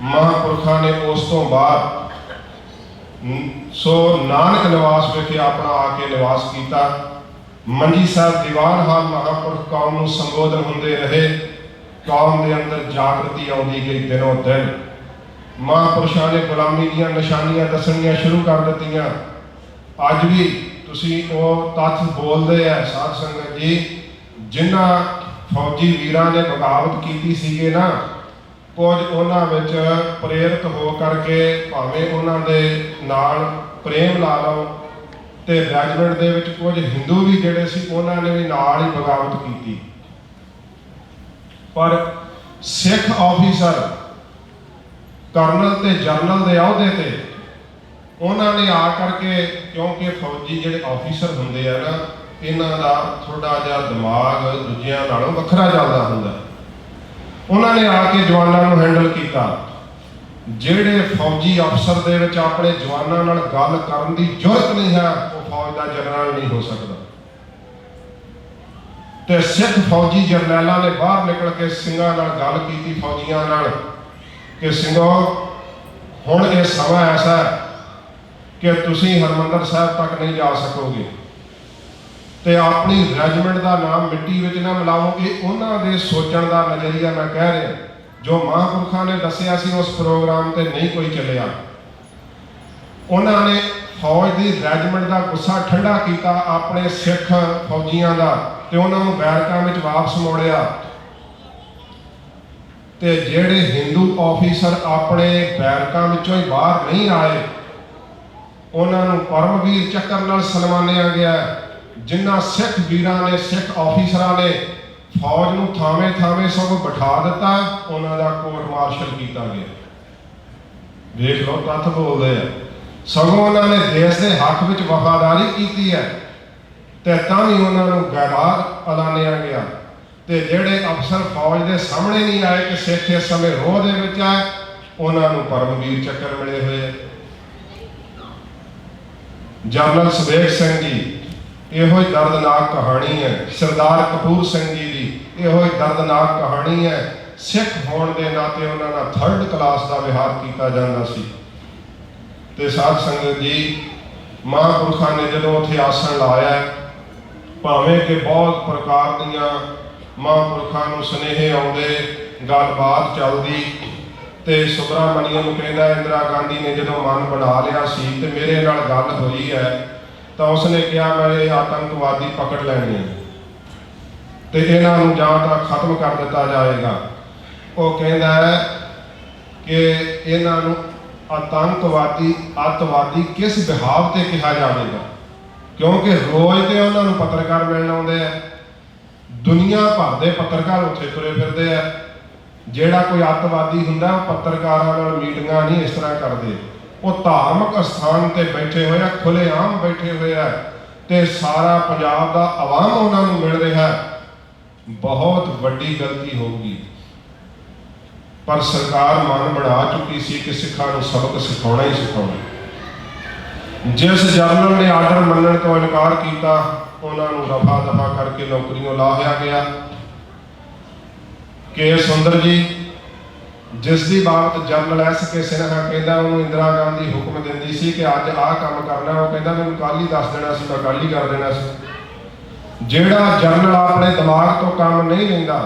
महापुरखा ने उस तो बाद सो नानक निवास विखे अपना आके निवास किया। मंजी साहब दीवान हाल महापुरख कौम को संबोधन होंदे रहे। कौम के अंदर जागृति आती गई दिनों दिन। महापुरुषों ने गुलामी दी निशानियां दसनियां शुरू कर दित्तियां। अज भी तुसी वो तत्थ बोलते हैं साध संगत जी, जिन्हां फौजी वीरां ने बगावत की सीगे ना, कुछ उन्हां विच प्रेरित हो करके भावें उन्हां दे नाल प्रेम ला लो, ते रैजीमेंट दे विच कुछ हिंदू भी जिहड़े सी उन्हां ने भी नाल ही बगावत की। पर सिख ऑफिसर करनल ते जनरल के अहुदे ते उन्होंने आ करके, क्योंकि फौजी जिहड़े ऑफिसर होंदे आ ना, इन्हां दा थोड़ा जिहा दिमाग दूजियां नालों वखरा चलदा हुंदा। उन्होंने आके जवानों को हैंडल किया। जिहड़े फौजी अफसर दे विच अपने जवानों नाल गल करन दी जुरत नहीं है, वो फौज का जनरल नहीं हो सकता। ते सिख फौजी जरनैलों ने बाहर निकल के सिंघां नाल गल की, फौजियां नाल, कि सिंघो हुण ये समा ऐसा है कि तुसीं हरमंदर साहब तक नहीं जा सकोगे, ते अपनी रैजीमेंट का नाम मिट्टी विच ना मिलाओगे। उन्हां दे सोचण दा नज़रिया मैं कह रहा, जो महापुरखों ने दसिया सी उस प्रोग्राम ते नहीं कोई चलिया। उन्होंने फौज की रैजीमेंट का गुस्सा ठंडा किया अपने सिख फौजियों का, ते उन्होंने बैरकां विच वापस मोड़िया। ते जिहड़े हिंदू ऑफिसर अपने बैरकां विचों ही बाहर नहीं आए, उन्होंने परमवीर चक्कर नाल सन्मानिया गया। जिन्हां सिख वीरां ने, सिख ऑफिसरां ने फौज नूं थावे थावे सगों बिठा दिता, उन्हां दा कोर्ट मार्शल किया गया। देख लो तत्थ बोलते हैं। सगों उन्होंने देश के हक में वफादारी की है, ते तां भी उन्होंने गैराज ऐलानिया गया। ते जिहड़े अफसर फौज के सामने नहीं आए कि सिख इस समय रोह दे विच आए, उन्होंने परमवीर चक्कर मिले हुए। जनरल सवेग सिंह जी, इहो ही दर्दनाक कहानी है। सरदार कपूर सिंह जी की इहो ही दर्दनाक कहानी है। सिख होने के नाते उन्होंने थर्ड क्लास का विहार किया जाता सी। ते साध संगत जी, महापुरखों ने जो उत्थे आसन लाया, भावें कि बहुत प्रकार दियां महापुरखों नूं सुनेहे आउंदे, गलबात चलदी, ते सुब्रामणियम कहंदा इंदिरा गांधी ने जो मन बना लिया सी ते मेरे नाल गल हुई है, तो उसने कहा मैं आतंकवादी पकड़ लैने ते इन्हां नूं जां तां खत्म कर दिता जाएगा। वो कहता है कि इन्हां नूं आतंकवादी अतवादी किस बिहाव से कहा जाएगा, क्योंकि रोज़ तो उन्होंने पत्रकार मिलने आते हैं। दुनिया भर के पत्रकार उत्थे तुरे फिरते हैं। जिहड़ा कोई अतवादी हुंदा पत्रकारां नाल मीटिंगां नहीं इस तरह करते, वो धार्मिक स्थान पर बैठे हुए खुलेआम बैठे हुए है, ते सारा पंजाब का आवाम उन्होंने मिल रहा है। बहुत वड्डी गलती होगी, पर सरकार मन बना चुकी सी कि सिखां नूं सबक सिखाउणा ही सिखाउणा। जिस जनरल ने आर्डर मनण तो इनकार किया, उन्होंने रफा दफा करके नौकरियों लाया गया। के सुंदर जी, जिसकी बात जनरल एस के सिन्हा कहता, उन्होंने इंदिरा गांधी हुक्म देंदी सी कि अज आ काम करना, वो कहता मैं कल ही दस देना सी, मैं कल ही कर देना सी। जिहड़ा जनरल अपने दिमाग तो काम नहीं लेंदा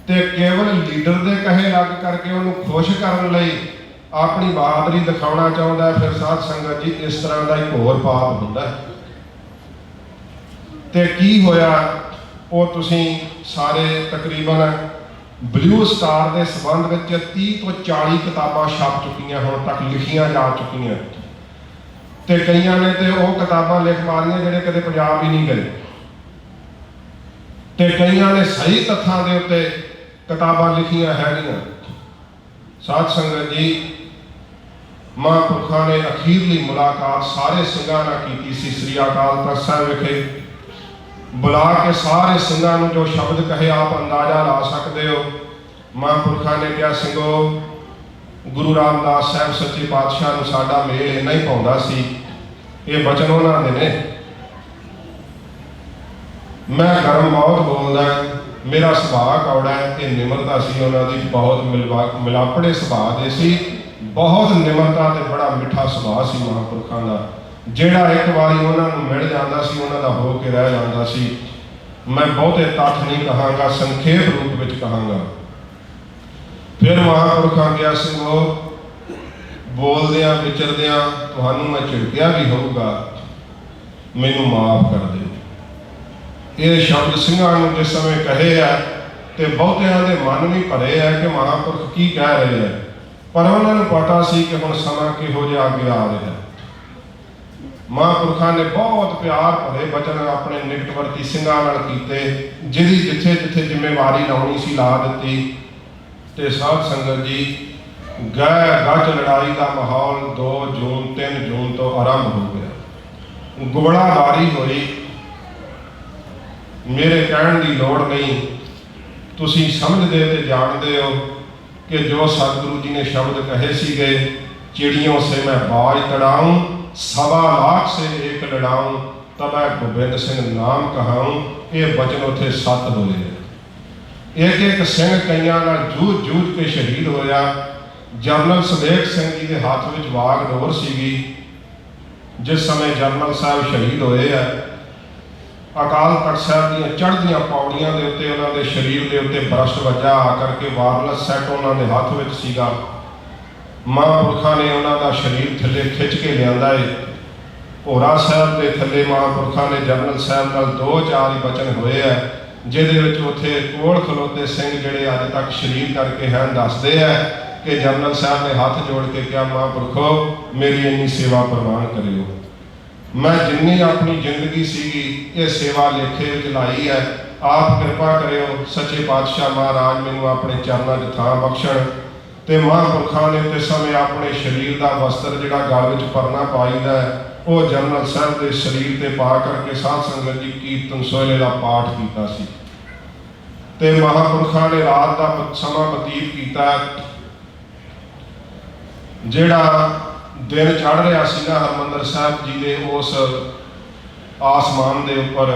ते केवल लीडर दे कहे लग करके उन्होंने खुश करने लई अपनी बहादुरी दिखाना चाहता है, फिर साध संगत जी इस तरह का एक होर पाप हुंदा है। ते की होया, वो तुसीं सारे तकरीबन ब्लू स्टार के संबंध में 30 तो 40 किताबां छप चुकियां, हुण तक लिखियां जा चुकियां, ते कईयां ने तो वो किताबां लिख मारियां जिहड़े कदे पंजाब ही नहीं गए, ते कईयां ने सही तत्थां दे उत्ते किताबां लिखियां हैगियां। साध संगत जी, महापुरखों ने अखीरली मुलाकात सारे सिंघां नाल कीती सी। श्री अकाल तख्त साहिब विखे बुला के सारे सिंघां नूं जो शब्द कहे आप अंदाजा ला सकते हो। महापुरखों ने कहा, सिंघो गुरु रामदास साहब सच्चे पातशाह नूं साडा मेल इन्ना ही पाउंदा सी। ये बचन उन्हां दे ने। मैं गर्म बहुत बोलदा, मेरा सुभाਅ कौड़ा है। ये निमरता सी उन्हां दी, बहुत मिलापड़े सुभाਅ दे सी, बहुत निमरता ते बड़ा मिठा सुभाਅ सी महापुरखां दा, जिहड़ा एक बारी उन्हां नूं मिल जांदा सी उन्हां दा हो के रह जांदा सी। मैं बहुते तੱਥ नहीं कहांगा, संखेप रूप विच कहांगा। फिर महापुरखां क्या सिंघो बोलदियां विचरदियां तुहानूं मैं झिड़किया भी होऊगा, मैनूं माफ़ कर दे। ये शब्द सिंघां नूं जिस समय कहे है तो बहुतियां दे मन भी भरे है कि महापुरख की कह रहे हैं, पर उन्हां नूं पता सी कि हुण समां किहो जिहा अगे आ रहा है। महापुरखां ने बहुत प्यार भरे बचन अपने निकटवर्ती सिंघां नाल कीते, जिहदी जिथे जिथे जिम्मेवारी लाउणी सी ला दित्ती। ते साध संगत जी गै गज लड़ाई का माहौल 2 जून 3 जून तो आरंभ हो गया। गोलाबारी हुई। मेरे कहण की लोड़ नहीं, तुसी समझदे ते जानदे हो कि जो सतगुरु जी ने शब्द कहे सीगे, चिड़ियों से मैं बाज तड़ाऊं, 1.25 लाख से एक लड़ाऊं, तब मैं गोबिंद सिंह नाम कहाऊं। ये बचन उथे सत होए। एक एक सिंह कईयां नाल जूझ जूझ के शहीद होया। जनरल सुबेग सिंह जी के हाथ में वाग डोर सीगी। जिस समय जनरल साहब शहीद होए है, अकाल तख्त साहब दी चढ़दियां पौड़ियां दे उत्ते उन्हां दे शरीर दे उत्ते बरस्ट वजा आकर के वायरलेस सैट उन्हां दे हाथ में सीगा। महापुरखां ने उन्हां दा शरीर थल्ले खिंच के लिआंदा है। भोरा साहब के थल्ले महापुरखां ने जनरल साहब नाल 2-4 ही बचन होए है, जिहदे विच उत्थे कोल खलोते सिंह जिहड़े अज तक शरीर करके हैं दसदे है कि जनरल साहब ने हाथ जोड़ के कहा, महापुरखो मेरी इन्नी सेवा प्रवान करियो। मैं जिन्नी अपनी जिंदगी सीगी ये सेवा लेखे विच लाई है, आप कृपा करियो सच्चे पातशाह महाराज मैनूं अपने चरणों 'च थां बख्शण। ते महापुरखां ने ते समय अपने शरीर का वस्त्र जिहड़ा गल विच परना पाईदा है वो जनरल साहब के शरीर ते पा करके साध संगत जी कीर्तन सोहले का पाठ किया सी। ते महापुरखां ने रात का समा बतीत किया। जिहड़ा दिन चढ़ रहा सी ना हरमंदर साहब जी के उस आसमान के उपर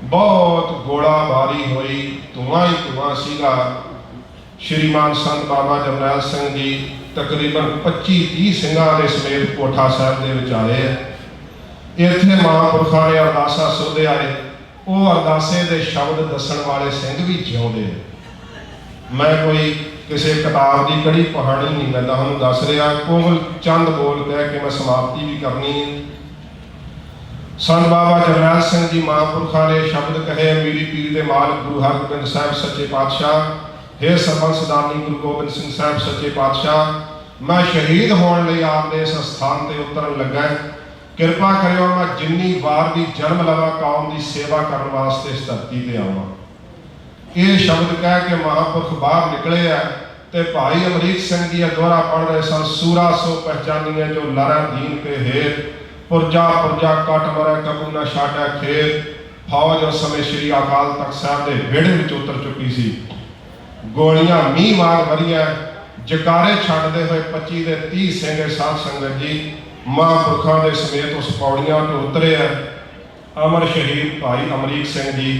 बहुत गोलाबारी हुई, धुआं ही धुआं सीगा। श्रीमान संत बाबा जरनैल सिंह जी तकरीबन 25-30 सिंघां के समेत कोठा साहब के विच आए है। इत्थे महापुरखां ने अरदासा सुधे आए, वो अरदासे के शब्द दसन वाले सिंह भी जिउंदे। मैं कोई किसी किताब की कड़ी पहाड़ी नहीं, मैं तुहानूं दस रहा, कोमल चंद बोल कह के मैं समाप्ति भी करनी है। संत बाबा जरनैल सिंह जी महापुरखां ने शब्द कहे, मेरी पीर दे मालक गुरु हरगोबिंद साहब सच्चे पातशाह, हे सरबंसदानी गुरु गोबिंद सिंह साहब सच्चे पातशाह, मैं शहीद होने लई आपके इस स्थान पर उतरन लगा। कृपा करियो मैं जिन्नी वार भी जन्म लवा कौम की सेवा करने वास्ते इस धरती पर आवां। ये शब्द कह के महापुरख बाहर निकले है ते भाई अमरीक सिंह जी दोहरा पढ़ रहे सन, सूरा सो पहचानिए जो लड़ा दीन के हेर, पुरजा पुरजा कट मरे कबू न छाड़ा खेत। फौज उस समय श्री अकाल तख्त साहब के विहड़े में उतर चुकी सी। गोलियां मीह वांग वरियां, जकारे छड्डदे हुए 25 ਦੇ 30 सिंह साध संगत जी महापुरखों के समेत उस पौड़ियां तो उतरे है। अमर शहीद भाई अमरीक सिंह जी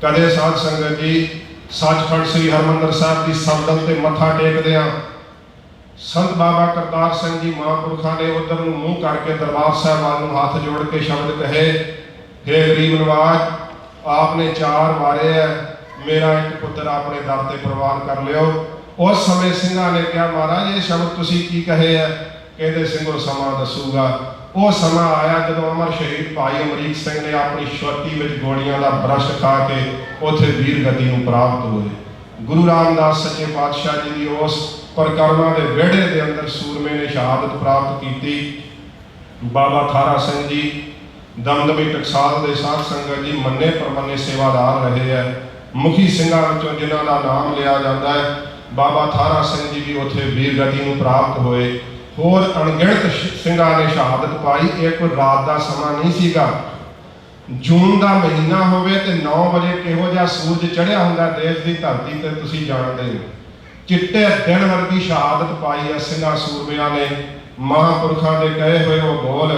कदे साध संगत जी सचखंड श्री हरमंदर साहब की सदन से मत्था टेकदियां संत बाबा करतार सिंह जी महापुरखों ने उधर मूँह करके दरबार साहब वाल हाथ जोड़ के शब्द कहे, हे गरीब नवाज आपने 4 मारे है, मेरा एक पुत्र अपने दर से प्रवान कर लियो। उस समय सिंघा ने कहा, महाराज ये शब्द तुसी की कहे है? कहते सिंघो समा दसूगा। वो समा आया जो अमर शहीद भाई अमरीक सिंह ने अपनी छाती में गोलियां का ब्रश खा के उथे वीर गति को प्राप्त हुए। गुरु रामदास सच्चे पातशाह जी की उस परिक्रमा के विहड़े के अंदर सूरमे ने शहादत प्राप्त की। बाबा थारा सिंह जी दमदमी टकसाल के साध संगत जी मन्ने परमन्ने सेवादार रहे हैं। मुखी सिंघां विचों जिन्हां दा नाम लिया जाता है, बाबा थारा सिंह जी भी उत्थे वीर गति को प्राप्त हुए। होर अणगिणत सिंघां ने शहादत पाई। एक कोई रात का समा नहीं सीगा, जून का महीना होवे ते 9 बजे किहो जिहा सूरज चढ़िया हुंदा देश की धरती ते तुसीं जाणदे हो। चिट्टे दिन वर्गी शहादत पाई है सिंघा सूरमिया ने। महापुरखों के कहे हुए वो बोल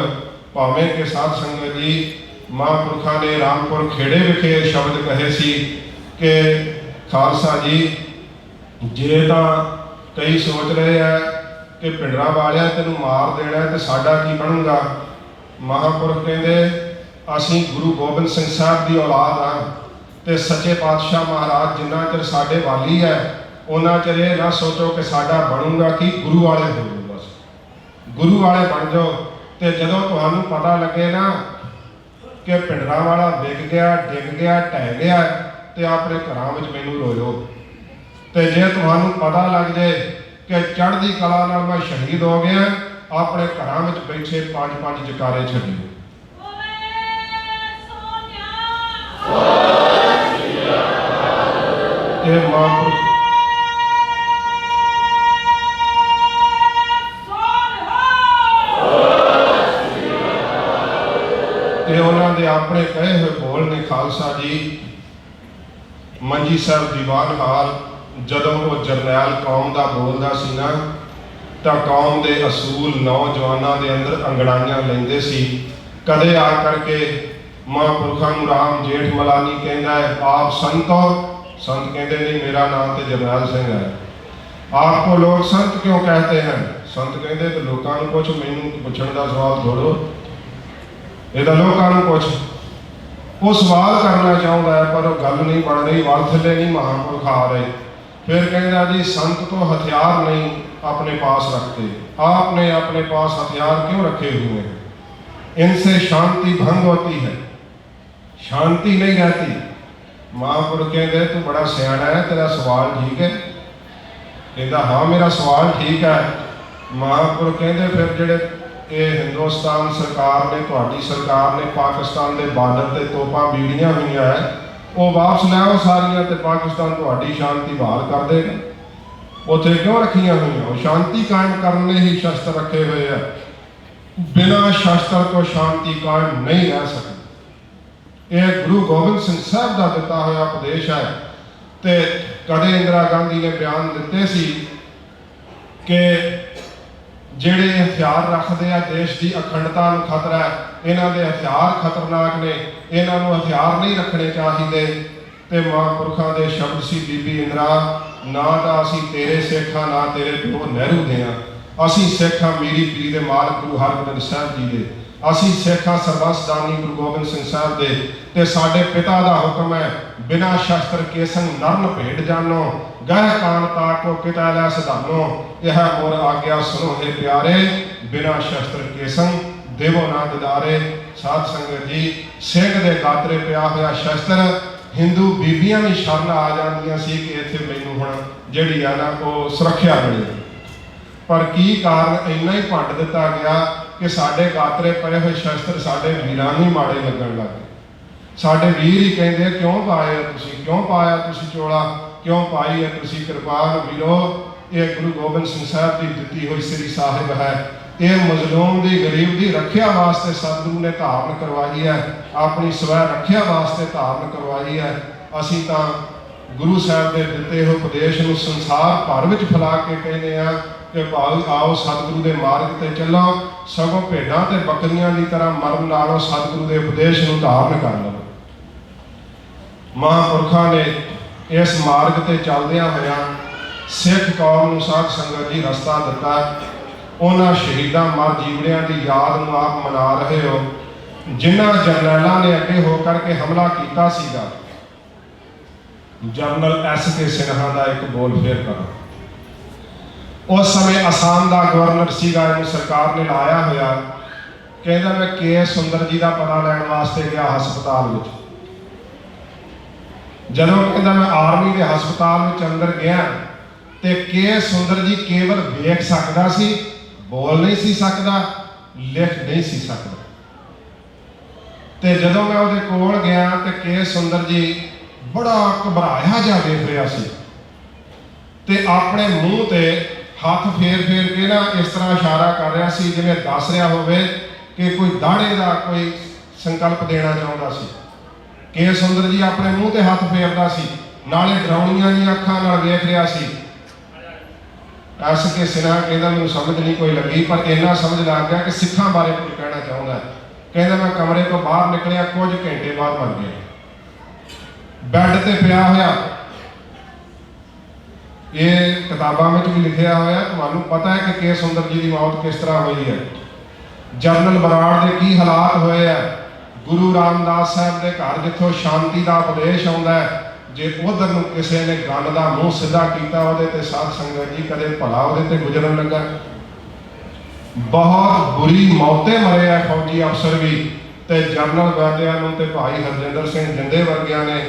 भावें कि साध संगत जी महापुरखों ने रामपुर खेड़े विखे शब्द कहे सी कि खालसा जी जे तो कई सोच रहे हैं कि पिंडरा वालिया तेन मार देना तो साडा की बनूगा। महापुरख कहते असी गुरु गोबिंद सिंह साहब की औलाद हाँ तो सच्चे पातशाह महाराज जिन्ना चर साडे वाली है उन्ना चर ये ना सोचो कि साडा बनूगा कि गुरु वाले हो जाओ। बस गुरु वाले बन जाओ तो जदों तुहानू पता लगे ना कि पिंडरा वाला विक गया डिग गया ढह गया तो अपने घरों में मैनू रोयो। तो जे तुहानू पता लग जाए कि चढ़ती कला नाल मैं शहीद हो गया अपने घरों में बैठे 5-5 जकारे छड्डियो। महापुरख उन्होंने अपने कहे हुए बोल ने खालसा जी। मंजी साहब दीवान हाल जदों वो जरनैल कौम का बोलता सी ना तो कौम के असूल नौजवानों के अंदर अंगड़ाइयां लेंदे सी। कदे आ करके महापुरखों राम जेठ मलानी कहता है आप संत हो। संत कहते नहीं मेरा नाम तो जरनैल सिंह है। आपको लोग संत क्यों कहते हैं? संत कहते तो लोगों को कुछ मैनू पूछने का सवाल छोड़ो ये तो लोगों को कुछ वो सवाल करना चाहता है पर गल नहीं बन रही वल थले नहीं महापुरख आ रहे। फिर कहता जी संत तो हथियार नहीं अपने पास रखते आपने अपने पास हथियार क्यों रखे हुए हैं? इनसे शांति भंग होती है शांति नहीं रहती। महापुरख कहते तू बड़ा सियाना है तेरा सवाल ठीक है। कहता हाँ मेरा सवाल ठीक है। महापुरख कहते फिर जेडे ये हिंदुस्तान सरकार ने तुहाडी सरकार ने पाकिस्तान के बार्डर से तोपां बीड़ियां हुई है वो वापस लैओ सारियां ते पाकिस्तान तुहाडी शांति बहाल कर देगा। उत्थे क्यों रखियां हुई वो शांति कायम करने ही शस्त्र रखे हुए हैं। बिना शस्त्र तो शांति कायम नहीं रह सकती। यह गुरु गोबिंद सिंह साहब का दिता हुआ उपदेश है। तो कदे इंदिरा गांधी ने बयान दिते सी कि ਜਿਹੜੇ हथियार रखते हैं देश की अखंडता को खतरा है इन्हों के हथियार खतरनाक ने इन्हों हथियार नहीं रखने चाहिए। तो महापुरखों के शब्द सी बीबी इंदिरा ना तो असी तेरे सिख हाँ ना तेरे प्यो नेहरू दे हाँ असी सिख हाँ मीरी पीरी के मालक गुरु हरगोबिंद साहब जी के असी सिख हाँ सरबंस दानी गुरु गोबिंद सिंह साहब के ते साडे पिता का हुक्म है बिना शस्त्र केसंग नरन भेट जानो गह कान ताको पिता लै सिधानो यह मोर आज्ञा सुनो हे प्यारे बिना शस्त्र केसंग देवो ना दिदारे। साध संगत जी सिंह के गातरे पिया हुआ शस्त्र हिंदू बीबियां भी शरण आ जांदियां सी कि इत्थे मैनूं हुण जिहड़ी आ ना वो सुरक्षा मिले। पर की कारण इन्ना ही भंड दिता गया कि साडे गातरे पए हुए शस्त्र साडे वीरां नूं माड़े लगन लग गए। साडे वीर ही कहंदे क्यों पाया तुसीं क्यों पाया तुसीं चोला क्यों पाई है तुसीं किरपान वीरो। ये गुरु गोबिंद सिंह साहब की दिती हुई श्री साहिब है। ये मजलूम की गरीब की रखिया वास्ते सतगुरु ने धारण करवाई है अपनी स्वै रखिया वास्ते धारण करवाई है। असीं तां गुरु साहब के दिते हुए उपदेश को संसार भर में फैला के कहने कि भाई आओ सतगुरु के मार्ग से चलो सगों भेड़ां ते बकरियां की तरह मरन नालों सतगुरु के उपदेश को धारण कर लो। महापुरखों ने इस मार्ग से चलदियां होया सिख कौम नूं साध संगत जी रस्ता दिता। उन्हां शहीदां मर जीवड़ियां की याद नूं आप मना रहे हो जिन्हां जरनैलों ने अगे होकर के हमला किया सीगा। General S.K. सिन्हा का एक बोल फेर करो। उस समय आसाम का गवर्नर सीगा इन्हूं सरकार ने लाया होया कहता मैं K. सुंदर जी का पता लैण वास्ते गया हस्पताल में। जदों कहता मैं आर्मी के हस्पताल में अंदर गया तो K. सुंदर जी केवल वेख सकता सी बोल नहीं सी सकता लिख नहीं सी सकता। तो जदों मैं उहदे कोल गया तो K. सुंदर जी बड़ा घबराया जा देख रहा सी ते अपने मूँह ते हाथ फेर फेर के ना इस तरह इशारा कर रहा सी जिवें दस रहा होवे कि कोई दाड़े का कोई संकल्प देना चाहता सी। K. सुंदर जी अपने मूँह ते हाथ फेरदा सी नाले डराउणियां दी अखां नाल वेख रहा सी। ਐਸ ਕੇ ਸਿਨਹਾ ਕਹਿੰਦਾ ਮੈਨੂੰ ਸਮਝ नहीं कोई लगी, पर इन्ना समझ लग गया कि सिखां बारे कुछ कहना चाहता है। कहता मैं कमरे तो बाहर निकलिया, कुछ घंटे बाद मर गया, बैड ते पिया होया। ये किताबां में भी लिखिया होया, तुहानू पता है कि के सुंदर जी की मौत किस तरह हुई है, जनरल बराड़ के की हालात होए है, गुरु रामदास साहब के घर जिथों शांति का उपदेश आता है, जे उधर नूं किसी ने गल का मूँह सीधा किया, वो साध संगत जी कदे भला वो गुजरन लगा। बहुत बुरी मौतें मरे है फौजी अफसर भी, ते जनरल वैद्या नूं ते भाई हरजिंदर सिंह जिंदे वर्गिया ने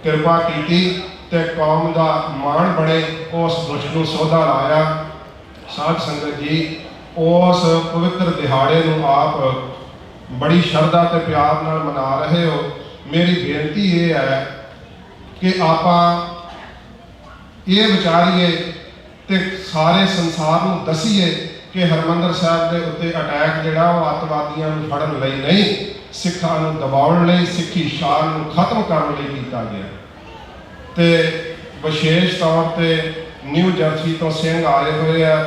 कृपा की ते कौम का मान बने, उस बुश नूं सोधा लाया। साध संगत जी उस पवित्र दिहाड़े नूं आप बड़ी शरधा ते प्यार नाल मना रहे हो। मेरी बेनती ये है कि आपां ये विचारीए ते सारे संसार नूं दसीए कि हरमंदर साहब के उत्ते अटैक जिहड़ा वो अतवादियों नूं फड़न लई नहीं, सिखां नूं दबाउण लई, सिੱਖੀ शान नूं खत्म करन लई कीता गया। ते विशेष तौर पर न्यू जर्सी तो सिंह आए हुए हैं।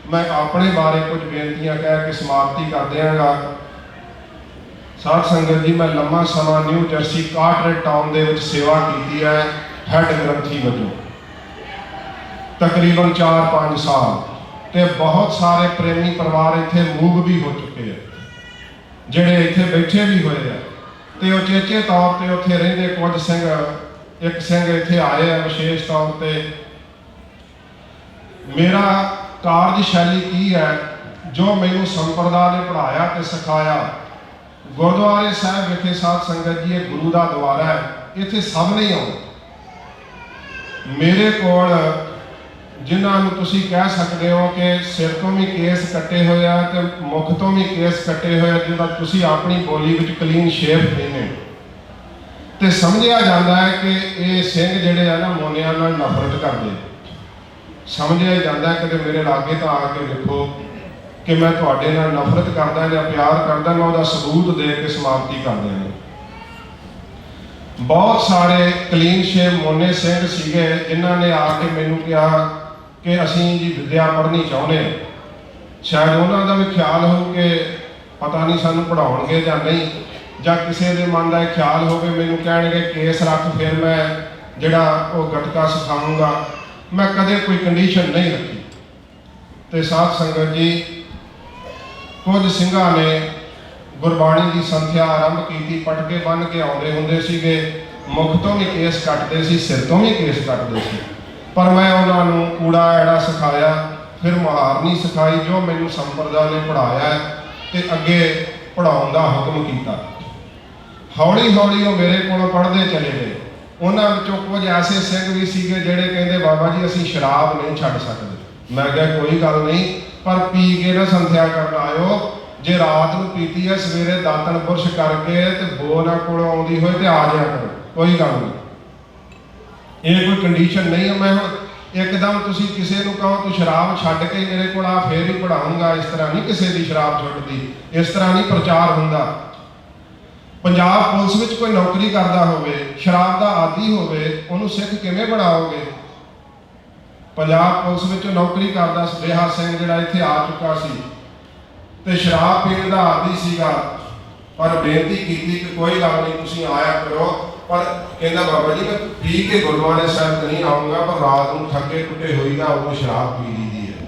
मैं अपने बारे कुछ बेनतियां कह के समाप्ति कर देंगा। साध संगत जी मैं लंबा समा न्यू जर्सी कार्टरेट टाउन के सेवा की है, हैड ग्रंथी वजों तकरीबन 4-5 साल, ते बहुत सारे प्रेमी परिवार इत्थे मूव भी हो चुके हैं, जिहड़े इत्थे बैठे भी हुए हैं, ते उचेचे तौर पर उत्थे रहिंदे कुछ सिंह, एक सिंह इत्थे आए हैं। विशेष तौर पर मेरा कार्यशैली की है, जो मैनू संप्रदाय ने पढ़ाया तो सिखाया। गुरुद्वारे साहब विखे साध संगत जी गुरु का द्वारा है, इत्थे सब नहीं आउंदे। मेरे कोल जिन्होंने तुसी कह सकते हो कि सिर तो भी केस कट्टे हुए हैं तो मुख तो भी केस कट्टे हुए, जिन्होंने तुसी अपनी बोली में क्लीन शेव देने, तो समझिया जाता है कि ये सिंह जिहड़े है ना मोनिया नाल नफरत करते। समझिया जाता है कि मेरे लागे तो आके देखो कि मैं तुहाडे नाल नफरत करदा या प्यार करदा, मैं उसका सबूत दे के समाप्ति कर देंगे। बहुत सारे क्लीन शेव मोने सिंह सीगे जिन्हों ने आके मैनू कहा कि असीं जी विद्या पढ़नी चाहुंदे हां। शायद उन्हों का भी ख्याल हो कि पता नहीं सानू पढ़ाउणगे जां नहीं, जां किसी के मन का ख्याल हो कि मैनू कहणगे केस रख, फिर मैं जिहड़ा वो गटका सिखाऊंगा। मैं कदे कोई कंडीशन नहीं रखी। तो साध संगत जी कुछ सिंघां ने गुरबाणी की संथ्या आरंभ की, पटके बन के आउंदे हुंदे सीगे, मुख तो भी केस कटते सी, सिर तो भी केस कटते सी, पर मैं उन्होंने कूड़ा एड़ा सिखाया, फिर मुहार नहीं सिखाई, जो मैनू संप्रदाय ने पढ़ाया तो अगे पढ़ाउण दा हुक्म किया। हौली हौली वो मेरे को पढ़ते चले गए। उन्हां विचों कुछ ऐसे सिंह भी सीगे जिहड़े कहंदे बाबा जी असीं शराब नहीं छड्ड सकदे। मैं कहा कोई गल नहीं, पर पी के ना संथ्या करन आयो, जे रात नूं पीती है सवेरे दातन बुरश करके ते बो ना कोलों आउंदी होए ते आ जाया करो, कोई गल नहीं। ये कोई कंडीशन नहीं है। मैं हुण एकदम तुसीं किसी नूं कहो तू शराब छड्ड के मेरे कोल आ फिर ही पढ़ाऊंगा, इस तरह नहीं किसी की शराब छुटदी, इस तरह नहीं प्रचार हुंदा। पंजाब पुलिस में कोई नौकरी करता होवे, शराब का आदी होवे, उन्होंने सिख किवें बनाओगे? पंजाब पुलिस में नौकरी करता सुनेहा सिंह जिहड़ा इत्थे आ चुका सी ते शराब पीने का आदी सीगा, पर बेनती की कि कोई गल नहीं तुसीं आया करो, पर कहंदा बाबा जी मैं पी के गुरुद्वारे साहब नहीं आऊँगा, पर रात को थके टुटे होईदा उदों शराब पी लीदी है।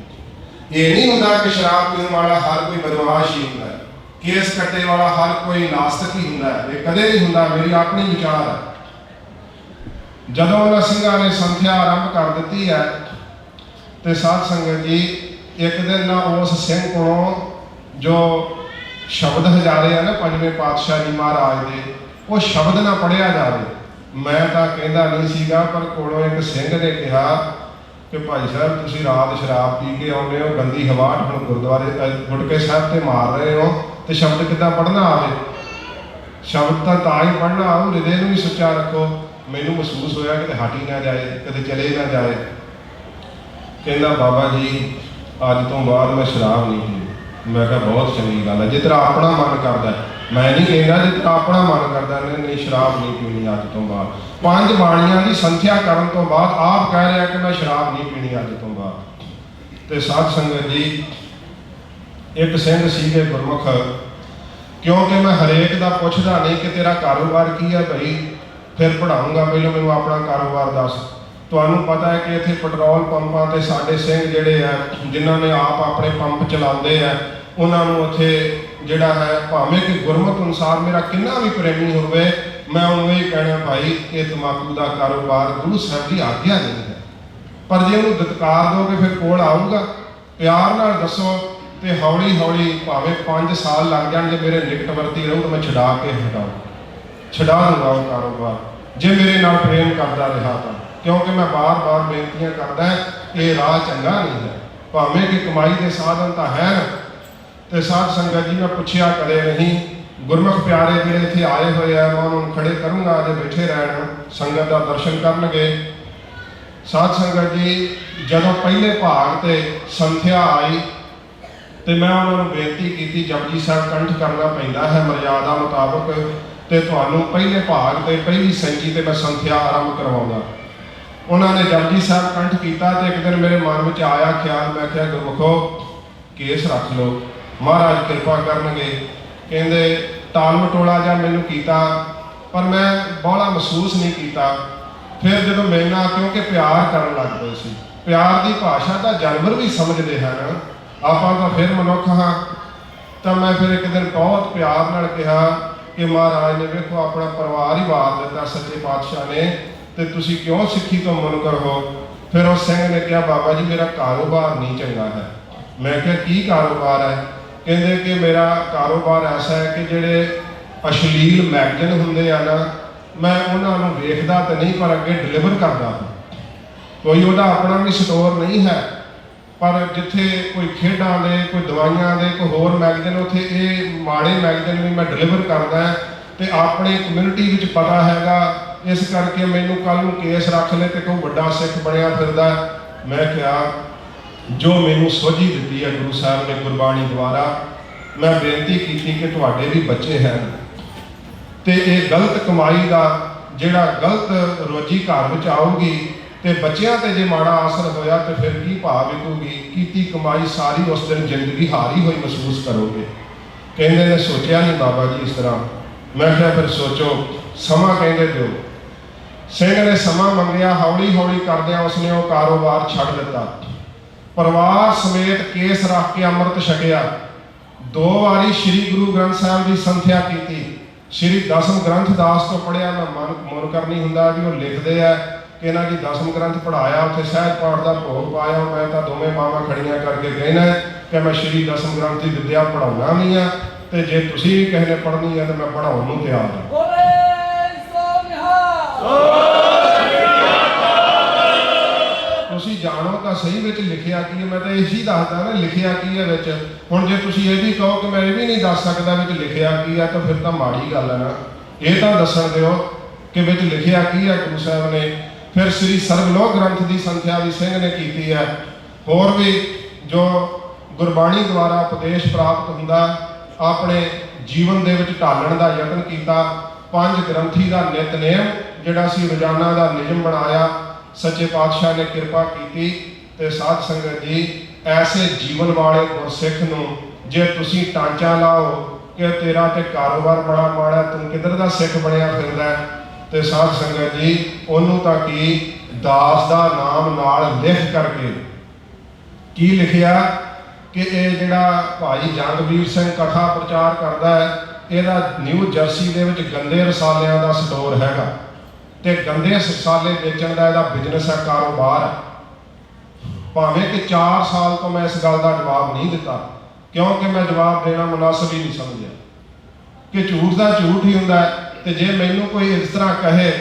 ये नहीं होंदा कि शराब पीने वाला हर कोई बदमाश ही होंदा है, केस कट्टे वाला हर कोई नास्तिक ही होंदा है, ये कदे नहीं होंदा। मेरी अपनी विचार है। जदों उन्हां सिंघां ने संथ्या आरंभ कर दी है तो साध संगत जी एक दिन ना उस सिंह को जो शब्द हजारे है ना पंजवें पातशाह जी महाराज के, वो शब्द ना पढ़िया जाए। मैं तो कहता नहीं सीगा, पर कोलों एक सिंह ने कहा कि भाई साहब तुसीं रात शराब पी के आउंदे हो, गंदी हवा हुण गुरुद्वारे गुटके साहब ते मार रहे हो, तो शब्द कितना पढ़ना आवे? शब्द तो ही पढ़ना आऊ, हृदय में भी सच्चा रखो। मैनू महसूस होया कि हट ही ना जाए, कदे चले ना जाए। कहना बाबा जी अज तो बाद मैं शराब नहीं पीनी। मैं कहा बहुत चंगी गल है, जिस तरह अपना मन करता है। मैं नहीं कहना जिस तरह अपना मन करता नहीं शराब नहीं पीनी अज तो बाद। 5 बाणियां की संथ्या करन तो बाद आप कह रहे हैं कि मैं शराब नहीं पीनी अज तो बाद। ਤੇ ਸਾਧ ਸੰਗਤ ਜੀ, ਇੱਕ ਸਿੰਘ ਸੀਗੇ ਗੁਰਮੁਖ, ਕਿਉਂਕਿ ਮੈਂ ਹਰੇਕ ਦਾ ਪੁੱਛਦਾ ਨਹੀਂ ਕਿ ਤੇਰਾ ਕਾਰੋਬਾਰ ਕੀ ਹੈ ਭਾਈ, ਫਿਰ ਪੜ੍ਹਾਊਂਗਾ, ਪਹਿਲਾਂ ਮੈਨੂੰ ਆਪਣਾ ਕਾਰੋਬਾਰ ਦੱਸ। ਤੁਹਾਨੂੰ ਪਤਾ ਹੈ ਕਿ ਇੱਥੇ ਪੈਟਰੋਲ ਪੰਪਾਂ ਤੇ ਸਾਡੇ ਸਿੰਘ ਜਿਹੜੇ ਆ, ਜਿਨ੍ਹਾਂ ਨੇ ਆਪ ਆਪਣੇ ਪੰਪ ਚਲਾਉਂਦੇ ਆ, ਉਹਨਾਂ ਨੂੰ ਉੱਥੇ ਜਿਹੜਾ ਹੈ, ਭਾਵੇਂ ਕਿ ਗੁਰਮਤ ਅਨੁਸਾਰ ਮੇਰਾ ਕਿੰਨਾ ਵੀ ਪ੍ਰੇਮੀ ਹੋਵੇ, ਮੈਂ ਉਹਨੂੰ ਇਹ ਕਹਿਣਾ ਭਾਈ ਇਹ ਤੰਬਾਕੂ ਦਾ ਕਾਰੋਬਾਰ ਗੁਰੂ ਸਾਹਿਬ ਦੀ ਆਗਿਆ ਨਹੀਂ ਹੈ। ਪਰ ਜੇ ਉਹਨੂੰ ਦਤਕਾਰ ਦੋਗੇ ਫਿਰ ਕੋਲ ਆਊਗਾ। ਪਿਆਰ ਨਾਲ ਦੱਸੋ ਤੇ ਹੌਲੀ ਹੌਲੀ ਭਾਵੇਂ 5 ਸਾਲ ਲੱਗ ਜਾਣ, ਜੇ ਮੇਰੇ ਨਿਕਟਵਰਤੀ ਰਹੂ ਤਾਂ ਮੈਂ ਛਡਾ ਦੂੰਗਾ ਉਹ ਕਾਰੋਬਾਰ, ਜੇ ਮੇਰੇ ਨਾਲ ਪ੍ਰੇਮ ਕਰਦਾ ਰਿਹਾ ਤਾਂ। ਕਿਉਂਕਿ ਮੈਂ ਬਾਰ-ਬਾਰ ਬੇਨਤੀਆਂ ਕਰਦਾ, ਇਹ ਰਾਹ ਚੰਗਾ ਨਹੀਂ ਹੈ। ਭਾਵੇਂ ਕਿ ਕਮਾਈ ਦੇ ਸਾਧਨ ਤਾਂ ਹੈ ਤੇ ਸਾਧ ਸੰਗਤ ਜੀ, ਮੈਂ ਪੁੱਛਿਆ ਕਦੇ ਨਹੀਂ। ਗੁਰਮੁਖ ਪਿਆਰੇ ਜਿਹੜੇ ਇੱਥੇ ਆਏ ਹੋਏ ਆ, ਮੈਂ ਉਹਨਾਂ ਨੂੰ ਖੜੇ ਕਰੂੰਗਾ, ਜੇ ਬੈਠੇ ਰਹਿਣ, ਸੰਗਤ ਦਾ ਦਰਸ਼ਨ ਕਰਨਗੇ। ਸਾਧ ਸੰਗਤ ਜੀ, ਜਦੋਂ ਪਹਿਲੇ ਭਾਗ ਤੇ ਸੰਥਿਆ ਆਈ ਤੇ ਮੈਂ ਉਹਨਾਂ ਨੂੰ ਬੇਨਤੀ ਕੀਤੀ, ਜਪਜੀ ਸਾਹਿਬ ਕੰਠ ਕਰਨਾ ਪੈਂਦਾ ਹੈ ਮਰਿਆਦਾ ਮੁਤਾਬਕ, ਤੇ ਤੁਹਾਨੂੰ ਪਹਿਲੇ ਭਾਗ ਤੇ ਪਹਿਲੀ ਸੈਂਚੀ ਤੇ ਮੈਂ ਸੰਥਿਆ ਆਰੰਭ ਕਰਵਾਉਂਦਾ। ਉਹਨਾਂ ਨੇ ਜਪਜੀ ਸਾਹਿਬ ਕੰਠ ਕੀਤਾ ਤੇ ਇੱਕ ਦਿਨ ਮੇਰੇ ਮਨ ਵਿੱਚ ਆਇਆ ਖਿਆਲ, ਮੈਂ ਕਿਹਾ ਗੁਰਮੁਖੋ ਕੇਸ ਰੱਖ ਲਓ, ਮਹਾਰਾਜ ਕਿਰਪਾ ਕਰਨਗੇ। ਕਹਿੰਦੇ ਟਾਲ ਮਟੋਲਾ ਜਾਂ ਮੈਨੂੰ ਕੀਤਾ, ਪਰ ਮੈਂ ਬਾਹਲਾ ਮਹਿਸੂਸ ਨਹੀਂ ਕੀਤਾ। ਫਿਰ ਜਦੋਂ ਮੇਰੇ ਨਾਲ, ਕਿਉਂਕਿ ਪਿਆਰ ਕਰਨ ਲੱਗ ਪਏ ਸੀ, ਪਿਆਰ ਦੀ ਭਾਸ਼ਾ ਤਾਂ ਜਾਨਵਰ ਵੀ ਸਮਝਦੇ ਹਨ, ਆਪਾਂ ਤਾਂ ਫਿਰ ਮਨੁੱਖ ਹਾਂ। ਤਾਂ ਮੈਂ ਫਿਰ ਇੱਕ ਦਿਨ ਬਹੁਤ ਪਿਆਰ ਨਾਲ ਕਿਹਾ ਕਿ ਮਹਾਰਾਜ ਨੇ ਵੇਖੋ ਆਪਣਾ ਪਰਿਵਾਰ ਹੀ ਵਾਰ ਦਿੱਤਾ ਸੱਚੇ ਪਾਤਸ਼ਾਹ ਨੇ, ਤੇ ਤੁਸੀਂ ਕਿਉਂ ਸਿੱਖੀ ਤੋਂ ਮੁਨਕਰ ਹੋ। ਫਿਰ ਉਸ ਸਿੰਘ ਨੇ ਕਿਹਾ ਬਾਬਾ ਜੀ ਮੇਰਾ ਕਾਰੋਬਾਰ ਨਹੀਂ ਚੰਗਾ ਹੈ। ਮੈਂ ਕਿਹਾ ਕੀ ਕਾਰੋਬਾਰ ਹੈ? ਕਹਿੰਦੇ ਕਿ ਮੇਰਾ ਕਾਰੋਬਾਰ ਐਸਾ ਹੈ ਕਿ ਜਿਹੜੇ ਅਸ਼ਲੀਲ ਮੈਗਜ਼ੀਨ ਹੁੰਦੇ ਆ ਨਾ, ਮੈਂ ਉਹਨਾਂ ਨੂੰ ਵੇਖਦਾ ਤਾਂ ਨਹੀਂ, ਪਰ ਅੱਗੇ ਡਿਲੀਵਰ ਕਰਦਾ ਹਾਂ। ਕੋਈ ਉਹਦਾ ਆਪਣਾ ਵੀ ਸਟੋਰ ਨਹੀਂ ਹੈ, ਪਰ ਜਿੱਥੇ ਕੋਈ ਖੇਡਾਂ ਦੇ, ਕੋਈ ਦਵਾਈਆਂ ਦੇ, ਕੋਈ ਹੋਰ ਮੈਗਜ਼ੀਨ, ਉੱਥੇ ਇਹ ਮਾੜੇ ਮੈਗਜ਼ੀਨ ਵੀ ਮੈਂ ਡਿਲੀਵਰ ਕਰਦਾ। ਤੇ ਆਪਣੀ ਕਮਿਊਨਿਟੀ ਵਿੱਚ ਪਤਾ ਹੈਗਾ, ਇਸ ਕਰਕੇ ਮੈਨੂੰ ਕੱਲ ਨੂੰ ਕੇਸ ਰੱਖ ਲੈ ਤੇ ਕੋਈ ਵੱਡਾ ਸਿੱਖ ਬਣਿਆ ਫਿਰਦਾ। ਮੈਂ ਕਿਹਾ ਜੋ ਮੈਨੂੰ ਸੋਝੀ ਦਿੱਤੀ ਹੈ ਗੁਰੂ ਸਾਹਿਬ ਨੇ ਗੁਰਬਾਣੀ ਦੁਆਰਾ, ਮੈਂ ਬੇਨਤੀ ਕੀਤੀ ਕਿ ਤੁਹਾਡੇ ਵੀ ਬੱਚੇ ਹਨ ਤੇ ਇਹ ਗਲਤ ਕਮਾਈ ਦਾ ਜਿਹੜਾ ਗਲਤ ਰੋਜੀ ਘਰ ਵਿੱਚ ਆਊਗੀ ਤੇ ਬੱਚਿਆਂ ਤੇ ਜੇ ਮਾੜਾ ਅਸਰ ਹੋਇਆ ਤੇ ਫਿਰ ਕੀ ਭਾਵ ਵਿਕੂਗੀ। ਕੀਤੀ ਕਮਾਈ ਸਾਰੀ ਉਸ ਦਿਨ ਜ਼ਿੰਦਗੀ ਹਾਰੀ ਹੋਈ ਮਹਿਸੂਸ ਕਰੋਗੇ। ਕਹਿੰਦੇ ਨੇ ਸੋਚਿਆ ਨਹੀਂ ਬਾਬਾ ਜੀ ਇਸ ਤਰ੍ਹਾਂ। ਮੈਂ ਕਿਹਾ ਫਿਰ ਸੋਚੋ, ਸਮਾਂ ਕਹਿੰਦੇ ਦਿਓ। ਸਿੰਘ ਨੇ ਸਮਾਂ ਮੰਗਿਆ, ਹੌਲੀ ਹੌਲੀ ਕਰਦਿਆਂ ਉਸਨੇ ਉਹ ਕਾਰੋਬਾਰ ਛੱਡ ਦਿੱਤਾ। ਪਰਿਵਾਰ ਸਮੇਤ ਕੇਸ ਰੱਖ ਕੇ ਅੰਮ੍ਰਿਤ ਛਕਿਆ। 2 ਵਾਰੀ ਸ੍ਰੀ ਗੁਰੂ ਗ੍ਰੰਥ ਸਾਹਿਬ ਦੀ ਸੰਥਿਆ ਕੀਤੀ। ਸ੍ਰੀ ਦਸਮ ਗ੍ਰੰਥ ਦਾਸ ਤੋਂ ਪੜ੍ਹਿਆ। ਮੈਂ ਮਨ ਕਰਨੀ ਹੁੰਦਾ ਵੀ ਉਹ ਲਿਖਦੇ ਆ ਕਿ ਇਹਨਾਂ ਦੀ ਦਸਮ ਗ੍ਰੰਥ ਪੜ੍ਹਾਇਆ, ਉੱਥੇ ਸਹਿਜ ਪਾਠ ਦਾ ਭੋਗ ਪਾਇਆ। ਮੈਂ ਤਾਂ ਦੋਵੇਂ ਬਾਹਾਂ ਖੜੀਆਂ ਕਰਕੇ ਕਹਿਣਾ ਕਿ ਮੈਂ ਸ੍ਰੀ ਦਸਮ ਗ੍ਰੰਥ ਦੀ ਵਿਦਿਆ ਪੜ੍ਹਾਉਣਾ ਨਹੀਂ ਆ, ਤੇ ਜੇ ਤੁਸੀਂ ਵੀ ਕਿਸੇ ਨੇ ਪੜ੍ਹਨੀ ਹੈ ਤਾਂ ਮੈਂ ਪੜ੍ਹਾਉਣ ਨੂੰ ਤਿਆਰ ਹਾਂ। ਤੁਸੀਂ ਜਾਣੋ ਤਾਂ ਸਹੀ ਵਿੱਚ ਲਿਖਿਆ ਕੀ ਹੈ। ਮੈਂ ਤਾਂ ਇਹੀ ਦੱਸਦਾ ਨਾ ਲਿਖਿਆ ਕੀ ਹੈ ਵਿੱਚ। ਹੁਣ ਜੇ ਤੁਸੀਂ ਇਹ ਵੀ ਕਹੋ ਕਿ ਮੈਂ ਇਹ ਵੀ ਨਹੀਂ ਦੱਸ ਸਕਦਾ ਵਿੱਚ ਲਿਖਿਆ ਕੀ ਹੈ, ਤਾਂ ਫਿਰ ਤਾਂ ਮਾੜੀ ਗੱਲ ਹੈ ਨਾ। ਇਹ ਤਾਂ ਦੱਸਣ ਦਿਓ ਕਿ ਵਿੱਚ ਲਿਖਿਆ ਕੀ ਹੈ ਗੁਰੂ ਸਾਹਿਬ ਨੇ। ਫਿਰ ਸ੍ਰੀ ਸਰਬਲੋਕ ਗ੍ਰੰਥ ਦੀ ਸੰਥਿਆ ਵੀ ਸਿੰਘ ਨੇ ਕੀਤੀ ਹੈ। ਹੋਰ ਵੀ ਜੋ ਗੁਰਬਾਣੀ ਦੁਆਰਾ ਉਪਦੇਸ਼ ਪ੍ਰਾਪਤ ਹੁੰਦਾ, ਆਪਣੇ ਜੀਵਨ ਦੇ ਵਿੱਚ ਢਾਲਣ ਦਾ ਯਤਨ ਕੀਤਾ। 5 ਗ੍ਰੰਥੀ ਦਾ ਨਿਤਨੇਮ ਜਿਹੜਾ ਸੀ ਰੋਜ਼ਾਨਾ ਦਾ ਨਿਯਮ ਬਣਾਇਆ। ਸੱਚੇ ਪਾਤਸ਼ਾਹ ਨੇ ਕਿਰਪਾ ਕੀਤੀ। ਤੇ ਸਾਧ ਸੰਗਤ ਜੀ, ਐਸੇ ਜੀਵਨ ਵਾਲੇ ਗੁਰਸਿੱਖ ਨੂੰ ਜੇ ਤੁਸੀਂ ਟਾਂਚਾ ਲਾਓ ਕਿ ਤੇਰਾ ਤੇ ਕਾਰੋਬਾਰ ਬੜਾ ਮਾੜਾ, ਤੂੰ ਕਿੱਧਰ ਦਾ ਸਿੱਖ ਬਣਿਆ ਫਿਰਦਾ, ਤੇ ਸਾਧ ਸੰਗਤ ਜੀ ਉਹਨੂੰ ਤਾਂ ਕੀ ਦਾਸ ਦਾ ਨਾਮ ਨਾਲ ਲਿਖ ਕਰਕੇ ਕੀ ਲਿਖਿਆ ਕਿ ਇਹ ਜਿਹੜਾ ਭਾਈ ਜੰਗਵੀਰ ਸਿੰਘ ਕਥਾ ਪ੍ਰਚਾਰ ਕਰਦਾ ਹੈ, ਇਹਦਾ ਨਿਊ ਜਰਸੀ ਦੇ ਵਿੱਚ ਗੰਦੇ ਰਸਾਲਿਆਂ ਦਾ ਸਟੋਰ ਹੈਗਾ, ਤੇ ਗੰਦੇ ਰਸਾਲੇ ਵੇਚਣ ਦਾ ਇਹਦਾ ਬਿਜ਼ਨਸ ਹੈ, ਕਾਰੋਬਾਰ ਹੈ। ਭਾਵੇਂ ਕਿ 4 ਸਾਲ ਤੋਂ ਮੈਂ ਇਸ ਗੱਲ ਦਾ ਜਵਾਬ ਨਹੀਂ ਦਿੱਤਾ, ਕਿਉਂਕਿ ਮੈਂ ਜਵਾਬ ਦੇਣਾ ਮੁਨਾਸਬ ਹੀ ਨਹੀਂ ਸਮਝਿਆ ਕਿ ਝੂਠ ਦਾ ਝੂਠ ਹੀ ਹੁੰਦਾ ਹੈ। ਤੇ ਜੇ ਮੈਨੂੰ ਕੋਈ ਇਸ ਤਰ੍ਹਾਂ ਕਹੇ,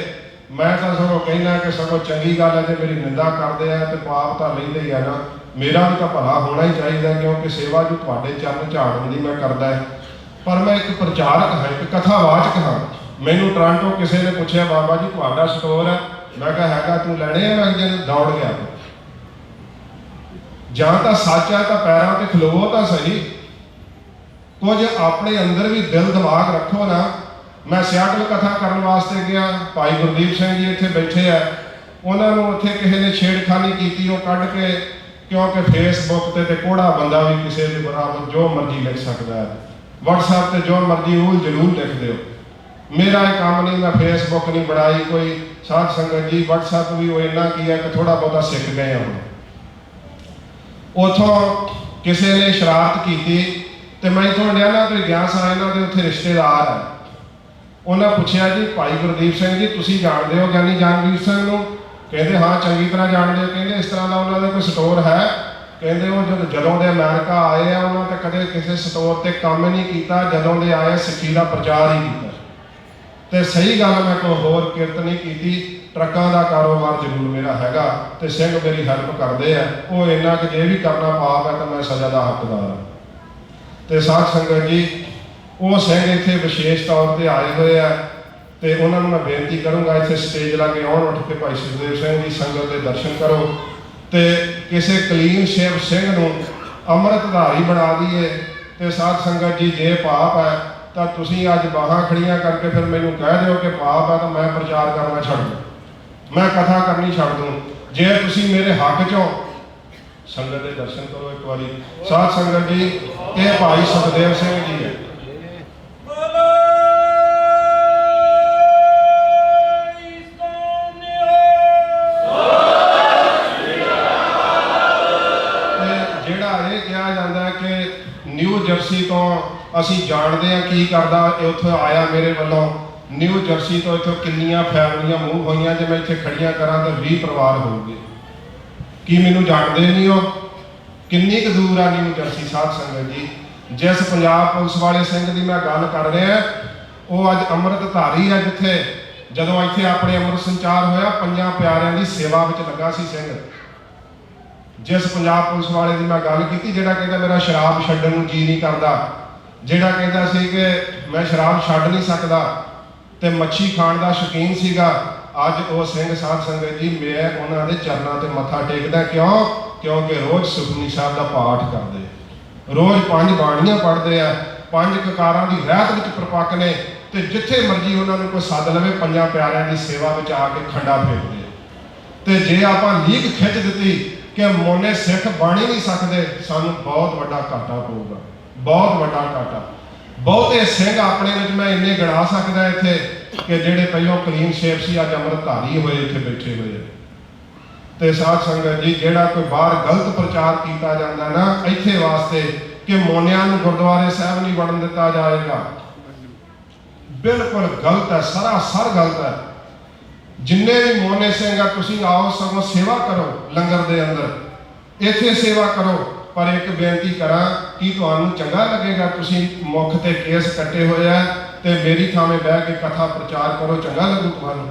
ਮੈਂ ਤਾਂ ਸਗੋਂ ਕਹਿਣਾ ਕਿ ਸਗੋਂ ਚੰਗੀ ਗੱਲ ਹੈ। ਜੇ ਮੇਰੀ ਨਿੰਦਾ ਕਰਦੇ ਆ ਤੇ ਪਾਪ ਤਾਂ ਲੈਂਦੇ ਹੀ ਆ ਨਾ। ਮੇਰਾ ਵੀ ਤਾਂ ਭਲਾ ਹੋਣਾ ਹੀ ਚਾਹੀਦਾ, ਕਿਉਂਕਿ ਸੇਵਾ ਜੋ ਤੁਹਾਡੇ ਚਰਨ ਝਾੜਨ ਦੀ ਮੈਂ ਕਰਦਾ ਹੈ। ਪਰ ਮੈਂ ਇੱਕ ਪ੍ਰਚਾਰਕ ਹਾਂ, ਇੱਕ ਕਥਾਵਾਚਕ ਹਾਂ। ਮੈਨੂੰ ਟੋਰਾਂਟੋ ਕਿਸੇ ਨੇ ਪੁੱਛਿਆ, ਬਾਬਾ ਜੀ ਤੁਹਾਡਾ ਸਟੋਰ ਹੈ? ਮੈਂ ਕਿਹਾ ਹੈਗਾ। ਤੂੰ ਲੈਣੇ ਆ? ਮੈਂ ਦੌੜ ਗਿਆ। ਜਾਂ ਤਾਂ ਸੱਚ ਹੈ ਤਾਂ ਪੈਰਾਂ ਤੇ ਖਲੋਵੋ ਤਾਂ ਸਹੀ। ਕੁਝ ਆਪਣੇ ਅੰਦਰ ਵੀ ਦਿਲ ਦਿਮਾਗ ਰੱਖੋ ਨਾ। ਮੈਂ ਸਿਆਟਲ ਕਥਾ ਕਰਨ ਵਾਸਤੇ ਗਿਆ। ਭਾਈ ਗੁਰਦੀਪ ਸਿੰਘ ਜੀ ਇੱਥੇ ਬੈਠੇ ਆ। ਉਹਨਾਂ ਨੂੰ ਉੱਥੇ ਕਿਸੇ ਨੇ ਛੇੜਖਾਨੀ ਕੀਤੀ, ਉਹ ਕੱਢ ਕੇ क्योंकि फेसबुक ते कोड़ा बंदा भी किसी के बराबर जो मर्जी लिख सकता है, WhatsApp ते जो मर्जी ऊल जरूर लिख दो। मेरा ये काम नहीं, मैं फेसबुक नहीं बनाई कोई। साध संगत जी WhatsApp भी वो इन्ना की है कि थोड़ा बहुता सीख गए हम। उतों किसी ने शरारत की तो मैं इतों लिया ना तो गया सा इन्हों के उत्थे रिश्तेदार है, उन्हें पूछा जी भाई गुरदीप सिंह जी तुसी जानते हो ज्ञानी जानवीर सिंह नूं? कहते हाँ चंगी तरह जानते हो। कहते इस तरह का उन्होंने कोई स्टोर है? कहते वो जदों दे अमेरिका आए हैं उन्होंने कदे किसी स्टोर ते काम नहीं किया, जदों दे आए सिੱਖੀ का प्रचार ही किया। तो सही गल मैं कोई होर किरत नहीं की, ट्रकों का कारोबार जरूर मेरा हैगा तो सिंह मेरी हेल्प करते हैं। वो इन्ना कि जे भी करना पाप है तो मैं सज़ा का हकदार हाँ। तो साध संगत जी वो सिंह इत्थे विशेष तौर पर आए हुए हैं तो उन्होंने मैं बेनती करूँगा इत्थे स्टेज लाके आउण, उठ के भाई सुखदेव सिंह जी संगत के दर्शन करो तो किसी कलीन शेव सिंह नूं अमृतधारी बना दीए। तो साध संगत जी जे पाप है तो तुसीं अज बाहां खड़ियां करके फिर मैनूं कह दिओ कि पाप है तो मैं प्रचार करना छड्ड दूँ, मैं कथा करनी छड्ड दूँ। जे तुसीं मेरे हक चों संगत के दर्शन करो एक बारी। साध संगत जी ये भाई सुखदेव सिंह जी है। न्यू जर्सी तो असी जानते हैं की करदा उत्थे आया मेरे वालों। न्यू जर्सी तो इतों किन्नियां फैमिलियां मूव हुई जो मैं इतने खड़ियां करा तो 20 परिवार होंगे। की मैनू जानते नहीं हो किन्नी क दूर आ न्यू जर्सी? साध संगत जी जिस पंजाब पुलिस वाले सिंह की मैं गल कर रहा वो अज अमृतधारी है, जिथे जदों इत्थे अपने अमृत संचार होया 5 प्यारिਆਂ की सेवा में लगा सी सिंह। जिस पंजाब पुलिस वाले की मैं गल की जिहड़ा कहता मेरा शराब छड्डण नूं जी नहीं करता, जिहड़ा कहता सी कि मैं शराब छड्ड नहीं सकता तो मच्छी खाण का शौकीन सीगा, अज वो सिंह साध संगत जी मैं उन्होंने चरणों से मत्था टेकदा। क्यों? क्योंकि रोज़ सुखमनी साहब का पाठ करते, रोज़ 5 बाणियां पढ़ते हैं, 5 ककारां की रहत विच प्रपक्क ने तो जिथे मर्जी उन्होंने कोई सद लवे 5 प्यारिਆਂ की सेवा में आके खंडा फेरते। तो जे आपां लीक खिंच दी कि मोने सिख बन ही नहीं सकते, सानू बहुत बड़ा घाटा पऊगा, बहुत बड़ा घाटा। बहुते सिंह अपने में मैं इन्ने गिना सकता इत्थे कि जेडे पहलों कलीन शेप से अज अमृतधारी हुए इत्थे बैठे हुए। तो साध संगत जी जेड़ा कोई बाहर गलत प्रचार किया जाता ना इत्थे वास्ते कि मोनिया नूं गुरुद्वारे साहब नहीं वड़न दिता जाएगा, बिल्कुल गलत है, सरासर गलत है। जिन्ने भी मोने सिंह आ तुसीं आओ सगों सेवा करो, लंगर दे अंदर इत्थे सेवा करो। पर एक बेनती करा कि तुहानूं चंगा लगेगा तुसीं मुख ते केस कट्टे होए है ते मेरी थामे बह के कथा प्रचार करो, चंगा लगू तुहानूं?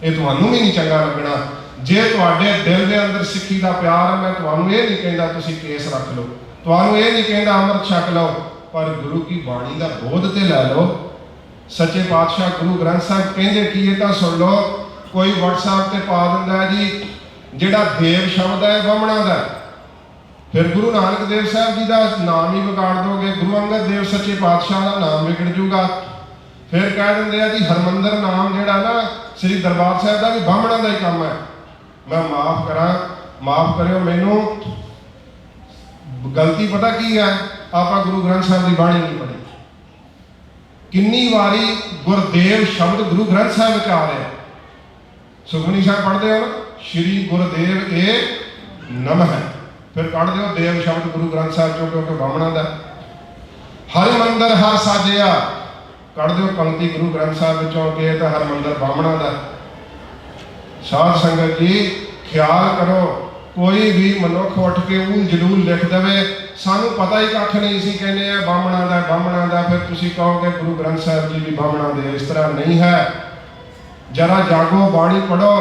ये तुहानूं भी नहीं चंगा लगना। जे तुहाडे दिल दे अंदर सिੱਖੀ का प्यार है, मैं तुहानूं ये नहीं कहता तुसीं केस रख लो, तुहानूं ये नहीं कहता अमृत छक लो, पर गुरु की बाणी का बोध ते लै लो। सच्चे पातशाह गुरु ग्रंथ साहब कहते की तो सुन लो। कोई WhatsApp ते पा दिंदा जी जिहड़ा देव शब्द है बामणा दा, फिर गुरु नानक देव साहब जी का नाम ही बिगाड़ दोगे, गुरु अंगद देव सच्चे पातशाह का नाम बिगड़ जूगा। फिर कह देंगे जी हरमंदर नाम जिहड़ा ना श्री दरबार साहब का भी बामणा का ही काम है। मैं माफ करा, माफ करियो, मैनू गलती पता की है, आप गुरु ग्रंथ साहब की बाणी नहीं पढ़ी। किन्नी वारी गुरदेव शब्द गुरु ग्रंथ साहब आ रहे, सुखमनी साहब पढ़ते हो ना, श्री गुरुदेव ए नमः, फिर कढ़ दो देव शब्द गुरु ग्रंथ साहब चो क्योंकि बामणा दा। हरमंदर हर साजिया कढ़ दो पंक्ति गुरु ग्रंथ साहब चो के तो हरमंदर बामणा दा। साध संगत जी ख्याल करो, कोई भी मनुख उठ के ऊल जलूल लिख देवे, सानू पता ही कख नहीं, सी कहने बामणा दा बामणा दा, फिर तुसी कहोगे गुरु ग्रंथ साहब जी भी बामणा दे। इस तरह नहीं है। जरा जागो, बाणी पढ़ो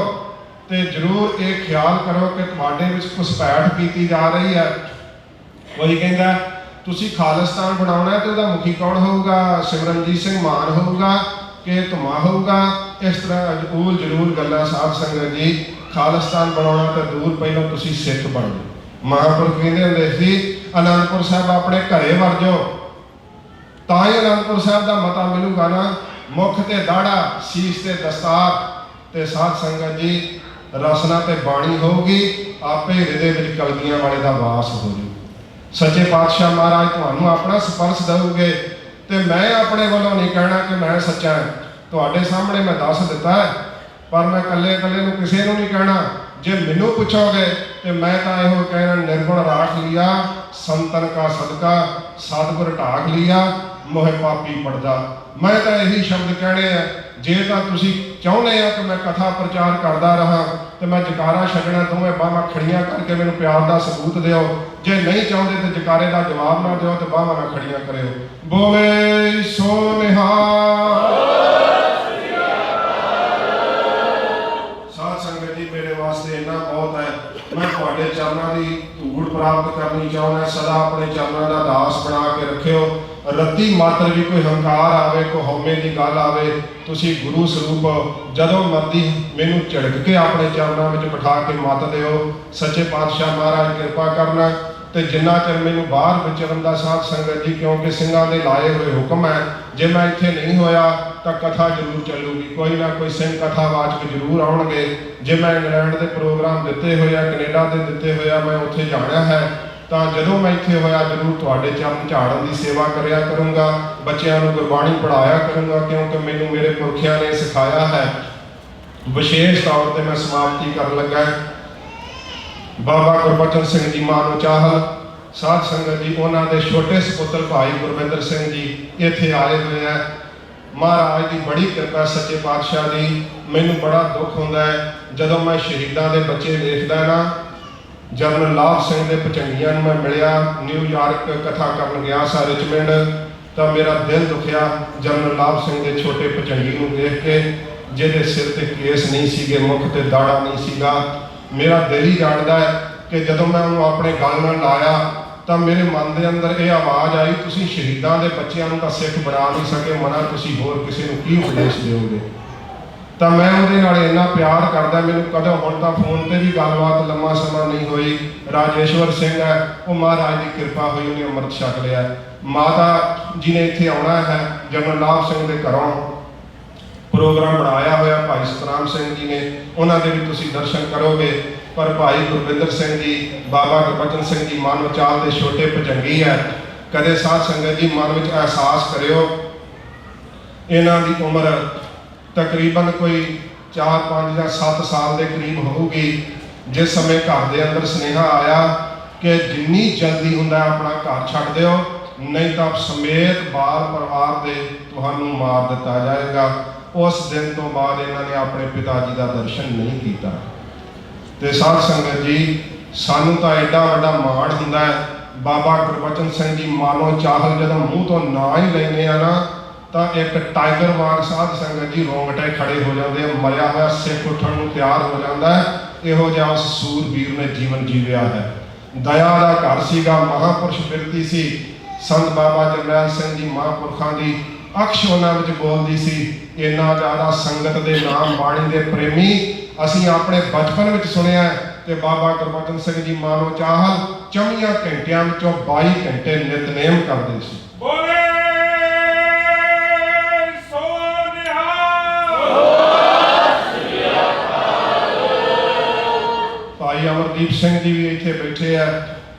तो जरूर ये ख्याल करो कि तुहाडे विच घुसपैठ की जा रही है। कोई कहता तुसी खालिस्तान बनाना तो उसका मुखी कौन होगा? सिमरनजीत सिंह मान होगा कि धुमा होगा? इस तरह ऊल जरूर गल्लां साध संगत जी। खालिस्तान बनाना तो दूर, पहलों तुसी सिख बन जाओ। महापुरख कहते होंदे सी आनंदपुर साहब अपने घरे वड़ जाओ, तां ही आनंदपुर साहब का मता मिलूगा ना। मुख ते दाड़ा, शीश ते दस्तार। ते साध संगत जी ਰਸਨਾ ਤੇ ਬਾਣੀ ਹੋਊਗੀ, ਆਪੇ ਹਿਰਦੇ ਵਿੱਚ ਕਲਗੀਆਂ ਵਾਲੇ ਦਾ ਵਾਸ ਹੋ ਜੂ। ਸੱਚੇ ਪਾਤਸ਼ਾਹ ਮਹਾਰਾਜ ਤੁਹਾਨੂੰ ਆਪਣਾ ਸਪਰਸ਼ ਦੇਊਗੇ। ਤੇ ਮੈਂ ਆਪਣੇ ਵੱਲੋਂ ਨਹੀਂ ਕਹਿਣਾ ਕਿ ਮੈਂ ਸੱਚਾ ਹਾਂ, ਤੁਹਾਡੇ ਸਾਹਮਣੇ ਮੈਂ ਦੱਸ ਦਿੱਤਾ ਹੈ, ਪਰ ਮੈਂ ਇਕੱਲੇ ਨੂੰ ਕਿਸੇ ਨੂੰ ਨਹੀਂ ਕਹਿਣਾ। ਜੇ ਮੈਨੂੰ ਪੁੱਛੋਗੇ ਤੇ ਮੈਂ ਤਾਂ ਇਹੋ ਕਹਿਣਾ, ਨਿਰਗੁਣ ਰਾਖ ਲਿਆ ਸੰਤਨ ਕਾ ਸਦਕਾ, ਸਤਿਗੁਰ ਢਾਕ ਲਿਆ ਮੋਹਿ ਪਾਪੀ ਪੜਦਾ। ਮੈਂ ਤਾਂ ਇਹੀ ਸ਼ਬਦ ਕਹਿਣੇ ਆ। ਜੇ ਤਾਂ ਤੁਸੀਂ ਚਾਹੁੰਦੇ ਆ ਕਿ ਮੈਂ ਕਥਾ ਪ੍ਰਚਾਰ ਕਰਦਾ ਰਹਾ ਤੇ ਮੈਂ ਜਕਾਰਾ ਛੱਡਣਾ, ਦੋਵੇਂ ਬਾਹਾਂ ਖੜੀਆਂ ਕਰਕੇ ਮੈਨੂੰ ਪਿਆਰ ਦਾ ਸਬੂਤ ਦਿਓ। ਜੇ ਨਹੀਂ ਚਾਹੁੰਦੇ ਤੇ ਜਕਾਰੇ ਦਾ ਜਵਾਬ ਨਾ ਦਿਓ ਤੇ ਬਾਹਾਂ ਨਾ ਖੜੀਆਂ ਕਰਿਓ। ਬੋਲੇ ਸੋ ਨਿਹਾਲ। ਸਾਧ ਸੰਗਤ ਜੀ, ਮੇਰੇ ਵਾਸਤੇ ਇੰਨਾ ਬਹੁਤ ਹੈ। ਮੈਂ ਤੁਹਾਡੇ ਚਰਨਾਂ ਦੀ ਧੂੜ ਪ੍ਰਾਪਤ ਕਰਨੀ ਚਾਹੁੰਦਾ। ਸਦਾ ਆਪਣੇ ਚਰਨਾਂ ਦਾ ਦਾਸ ਬਣਾ ਕੇ ਰੱਖਿਓ। ਰੱਤੀ ਮਾਤਰ ਵੀ ਕੋਈ ਹੰਕਾਰ ਆਵੇ, ਕੋਈ ਹਉਮੈ ਦੀ ਗੱਲ ਆਵੇ, ਤੁਸੀਂ ਗੁਰੂ ਸਰੂਪ ਜਦੋਂ ਮਰਜ਼ੀ ਮੈਨੂੰ ਝਿੜਕ ਕੇ ਆਪਣੇ ਚਰਨਾਂ ਵਿੱਚ ਬਿਠਾ ਕੇ ਮੱਤ ਦਿਓ। ਸੱਚੇ ਪਾਤਸ਼ਾਹ ਮਹਾਰਾਜ ਕਿਰਪਾ ਕਰਨਾ। ਤੇ ਜਿੰਨਾ ਚਿਰ ਮੈਨੂੰ ਬਾਹਰ ਵਿਚਰਨ ਦਾ ਸਾਧ ਸੰਗਤ ਜੀ, ਕਿਉਂਕਿ ਸਿੰਘਾਂ ਦੇ ਲਾਏ ਹੋਏ ਹੁਕਮ ਹੈ, ਜੇ ਮੈਂ ਇੱਥੇ ਨਹੀਂ ਹੋਇਆ ਤਾਂ ਕਥਾ ਜ਼ਰੂਰ ਚੱਲੂਗੀ। ਕੋਈ ਨਾ ਕੋਈ ਸਿੰਘ ਕਥਾਵਾਚਕ ਜ਼ਰੂਰ ਆਉਣਗੇ। ਜੇ ਮੈਂ ਇੰਗਲੈਂਡ ਦੇ ਪ੍ਰੋਗਰਾਮ ਦਿੱਤੇ ਹੋਏ ਆ, ਕੈਨੇਡਾ ਦੇ ਦਿੱਤੇ ਹੋਏ ਆ, ਮੈਂ ਉੱਥੇ ਜਾਣਾ ਹੈ, ਤਾਂ ਜਦੋਂ ਮੈਂ ਇੱਥੇ ਹੋਇਆ ਜ਼ਰੂਰ ਤੁਹਾਡੇ ਚਰਨ ਝਾੜਨ ਦੀ ਸੇਵਾ ਕਰਿਆ ਕਰੂੰਗਾ। ਬੱਚਿਆਂ ਨੂੰ ਗੁਰਬਾਣੀ ਪੜ੍ਹਾਇਆ ਕਰੂੰਗਾ, ਕਿਉਂਕਿ ਮੈਨੂੰ ਮੇਰੇ ਪੁਰਖਿਆਂ ਨੇ ਸਿਖਾਇਆ ਹੈ। ਵਿਸ਼ੇਸ਼ ਤੌਰ ਤੇ ਮੈਂ ਸਮਾਪਤੀ ਕਰਨ ਲੱਗਾ। ਬਾਬਾ ਗੁਰਬਚਨ ਸਿੰਘ ਜੀ ਮਾਨੋ ਚਾਹਲ ਸਾਧ ਸੰਗਤ ਜੀ, ਉਹਨਾਂ ਦੇ ਛੋਟੇ ਸਪੁੱਤਰ ਭਾਈ ਗੁਰਵਿੰਦਰ ਸਿੰਘ ਜੀ ਇੱਥੇ ਆਏ ਹੋਏ ਆ। ਮਹਾਰਾਜ ਦੀ ਬੜੀ ਕਿਰਪਾ, ਸੱਚੇ ਪਾਤਸ਼ਾਹ ਦੀ। ਮੈਨੂੰ ਬੜਾ ਦੁੱਖ ਹੁੰਦਾ ਹੈ ਜਦੋਂ ਮੈਂ ਸ਼ਹੀਦਾਂ ਦੇ ਬੱਚੇ ਦੇਖਦਾ ਨਾ। ਜਨਰਲ ਲਾਭ ਸਿੰਘ ਦੇ ਭਚੰਗੀਆਂ ਨੂੰ ਮੈਂ ਮਿਲਿਆ, ਨਿਊਯਾਰਕ ਕਥਾ ਕਰਨ ਗਿਆ ਸਾਂ ਰਿਚਮੰਡ, ਤਾਂ ਮੇਰਾ ਦਿਲ ਦੁਖਿਆ ਜਨਰਲ ਲਾਭ ਸਿੰਘ ਦੇ ਛੋਟੇ ਭਚੰਗੀ ਨੂੰ ਦੇਖ ਕੇ, ਜਿਹਦੇ ਸਿਰ ਤੇ ਕੇਸ ਨਹੀਂ ਸੀਗੇ, ਮੁੱਖ ਤੇ ਦਾੜਾ ਨਹੀਂ ਸੀਗਾ। ਮੇਰਾ ਦਿਲ ਹੀ ਜਾਣਦਾ ਹੈ ਕਿ ਜਦੋਂ ਮੈਂ ਉਹਨੂੰ ਆਪਣੇ ਗਲ ਨਾਲ ਲਾਇਆ ਤਾਂ ਮੇਰੇ ਮਨ ਦੇ ਅੰਦਰ ਇਹ ਆਵਾਜ਼ ਆਈ, ਤੁਸੀਂ ਸ਼ਹੀਦਾਂ ਦੇ ਬੱਚਿਆਂ ਨੂੰ ਤਾਂ ਸਿੱਖ ਬਣਾ ਨਹੀਂ ਸਕੇ, ਮਨਾ ਤੁਸੀਂ ਹੋਰ ਕਿਸੇ ਨੂੰ ਕੀ ਉਪਦੇਸ਼ ਦਿਓਗੇ। ਤਾਂ ਮੈਂ ਉਹਦੇ ਨਾਲ ਇੰਨਾ ਪਿਆਰ ਕਰਦਾ। ਮੈਨੂੰ ਕਦੋਂ ਹੁਣ ਤਾਂ ਫੋਨ ਤੇ ਵੀ ਗੱਲਬਾਤ ਲੰਮਾ ਸਮਾਂ ਨਹੀਂ ਹੋਈ। ਰਾਜੇਸ਼ਵਰ ਸਿੰਘ ਹੈ, ਉਹ ਮਹਾਰਾਜ ਦੀ ਕਿਰਪਾ ਹੋਈ, ਉਹਨੇ ਅੰਮ੍ਰਿਤ ਛਕ ਲਿਆ। ਮਾਤਾ ਜੀ ਨੇ ਇੱਥੇ ਆਉਣਾ ਹੈ, ਜਨਰਲ ਲਾਭ ਸਿੰਘ ਦੇ ਘਰੋਂ ਪ੍ਰੋਗਰਾਮ ਬਣਾਇਆ ਹੋਇਆ ਭਾਈ ਸਤਨਾਮ ਸਿੰਘ ਜੀ ਨੇ, ਉਹਨਾਂ ਦੇ ਵੀ ਤੁਸੀਂ ਦਰਸ਼ਨ ਕਰੋਗੇ। ਪਰ ਭਾਈ ਗੁਰਵਿੰਦਰ ਸਿੰਘ ਜੀ, ਬਾਬਾ ਗੁਰਬਚਨ ਸਿੰਘ ਜੀ ਮਨ ਵਿਚਾਰ ਦੇ ਛੋਟੇ ਭਜੰਗੀ ਹੈ। ਕਦੇ ਸਾਧ ਸੰਗਤ ਜੀ ਮਨ ਵਿੱਚ ਅਹਿਸਾਸ ਕਰਿਓ, ਇਹਨਾਂ ਦੀ ਉਮਰ ਤਕਰੀਬਨ ਕੋਈ 4, 5 ਜਾਂ 7 ਸਾਲ ਦੇ ਕਰੀਬ ਹੋਊਗੀ। ਜਿਸ ਸਮੇਂ ਘਰ ਦੇ ਅੰਦਰ ਸੁਨੇਹਾ ਆਇਆ ਕਿ ਜਿੰਨੀ ਜਲਦੀ ਹੁੰਦਾ ਆਪਣਾ ਘਰ ਛੱਡ ਦਿਓ, ਨਹੀਂ ਤਾਂ ਸਮੇਤ ਬਾਲ ਪਰਿਵਾਰ ਦੇ ਤੁਹਾਨੂੰ ਮਾਰ ਦਿੱਤਾ ਜਾਏਗਾ। ਉਸ ਦਿਨ ਤੋਂ ਬਾਅਦ ਇਹਨਾਂ ਨੇ ਆਪਣੇ ਪਿਤਾ ਜੀ ਦਾ ਦਰਸ਼ਨ ਨਹੀਂ ਕੀਤਾ। ਤੇ ਸਾਧ ਸੰਗਤ ਜੀ, ਸਾਨੂੰ ਤਾਂ ਐਡਾ ਵੱਡਾ ਮਾਣ ਹੁੰਦਾ ਹੈ। ਬਾਬਾ ਗੁਰਬਚਨ ਸਿੰਘ ਜੀ ਮਾਨੋ ਚਾਹਲ ਜਦੋਂ ਮੂੰਹ ਤੋਂ ਨਾਂ ਹੀ ਲੈਂਦੇ ਆ ਨਾ, ਤਾਂ ਇੱਕ ਟਾਈਗਰ ਵਾਂਗ ਸਾਧ ਸੰਗਤ ਜੀ ਰੋਂਗਟੇ ਖੜੇ ਹੋ ਜਾਂਦੇ ਆ। ਮਰਿਆ ਹੋਇਆ ਸਿੱਖ ਉੱਠਣ ਨੂੰ ਤਿਆਰ ਹੋ ਜਾਂਦਾ ਹੈ। ਇਹੋ ਜਿਹਾ ਉਸ ਸੂਰਬੀਰ ਨੇ ਜੀਵਨ ਜੀਵਿਆ ਹੈ। ਦਇਆ ਦਾ ਘਰ ਸੀਗਾ, ਮਹਾਂਪੁਰਸ਼ ਬਿਰਤੀ ਸੀ। ਸੰਤ ਬਾਬਾ ਜਰਨੈਲ ਸਿੰਘ ਜੀ ਮਹਾਂਪੁਰਖਾਂ ਦੀ ਅਕਸ਼ ਉਹਨਾਂ ਵਿੱਚ ਬੋਲਦੀ ਸੀ। ਇੰਨਾ ਜ਼ਿਆਦਾ ਸੰਗਤ ਦੇ ਨਾਮ ਬਾਣੀ ਦੇ ਪ੍ਰੇਮੀ ਅਸੀਂ ਆਪਣੇ ਬਚਪਨ ਵਿੱਚ ਸੁਣਿਆ। ਤੇ ਬਾਬਾ ਗੁਰਬਚਨ ਸਿੰਘ ਜੀ ਮਾਨੋ ਚਾਹਲ 24 ਘੰਟਿਆਂ ਵਿੱਚੋਂ 22 ਘੰਟੇ ਨਿਤਨੇਮ ਕਰਦੇ ਸੀ। ਭਾਈ ਅਮਰਦੀਪ ਸਿੰਘ ਜੀ ਵੀ ਇੱਥੇ ਬੈਠੇ ਆ।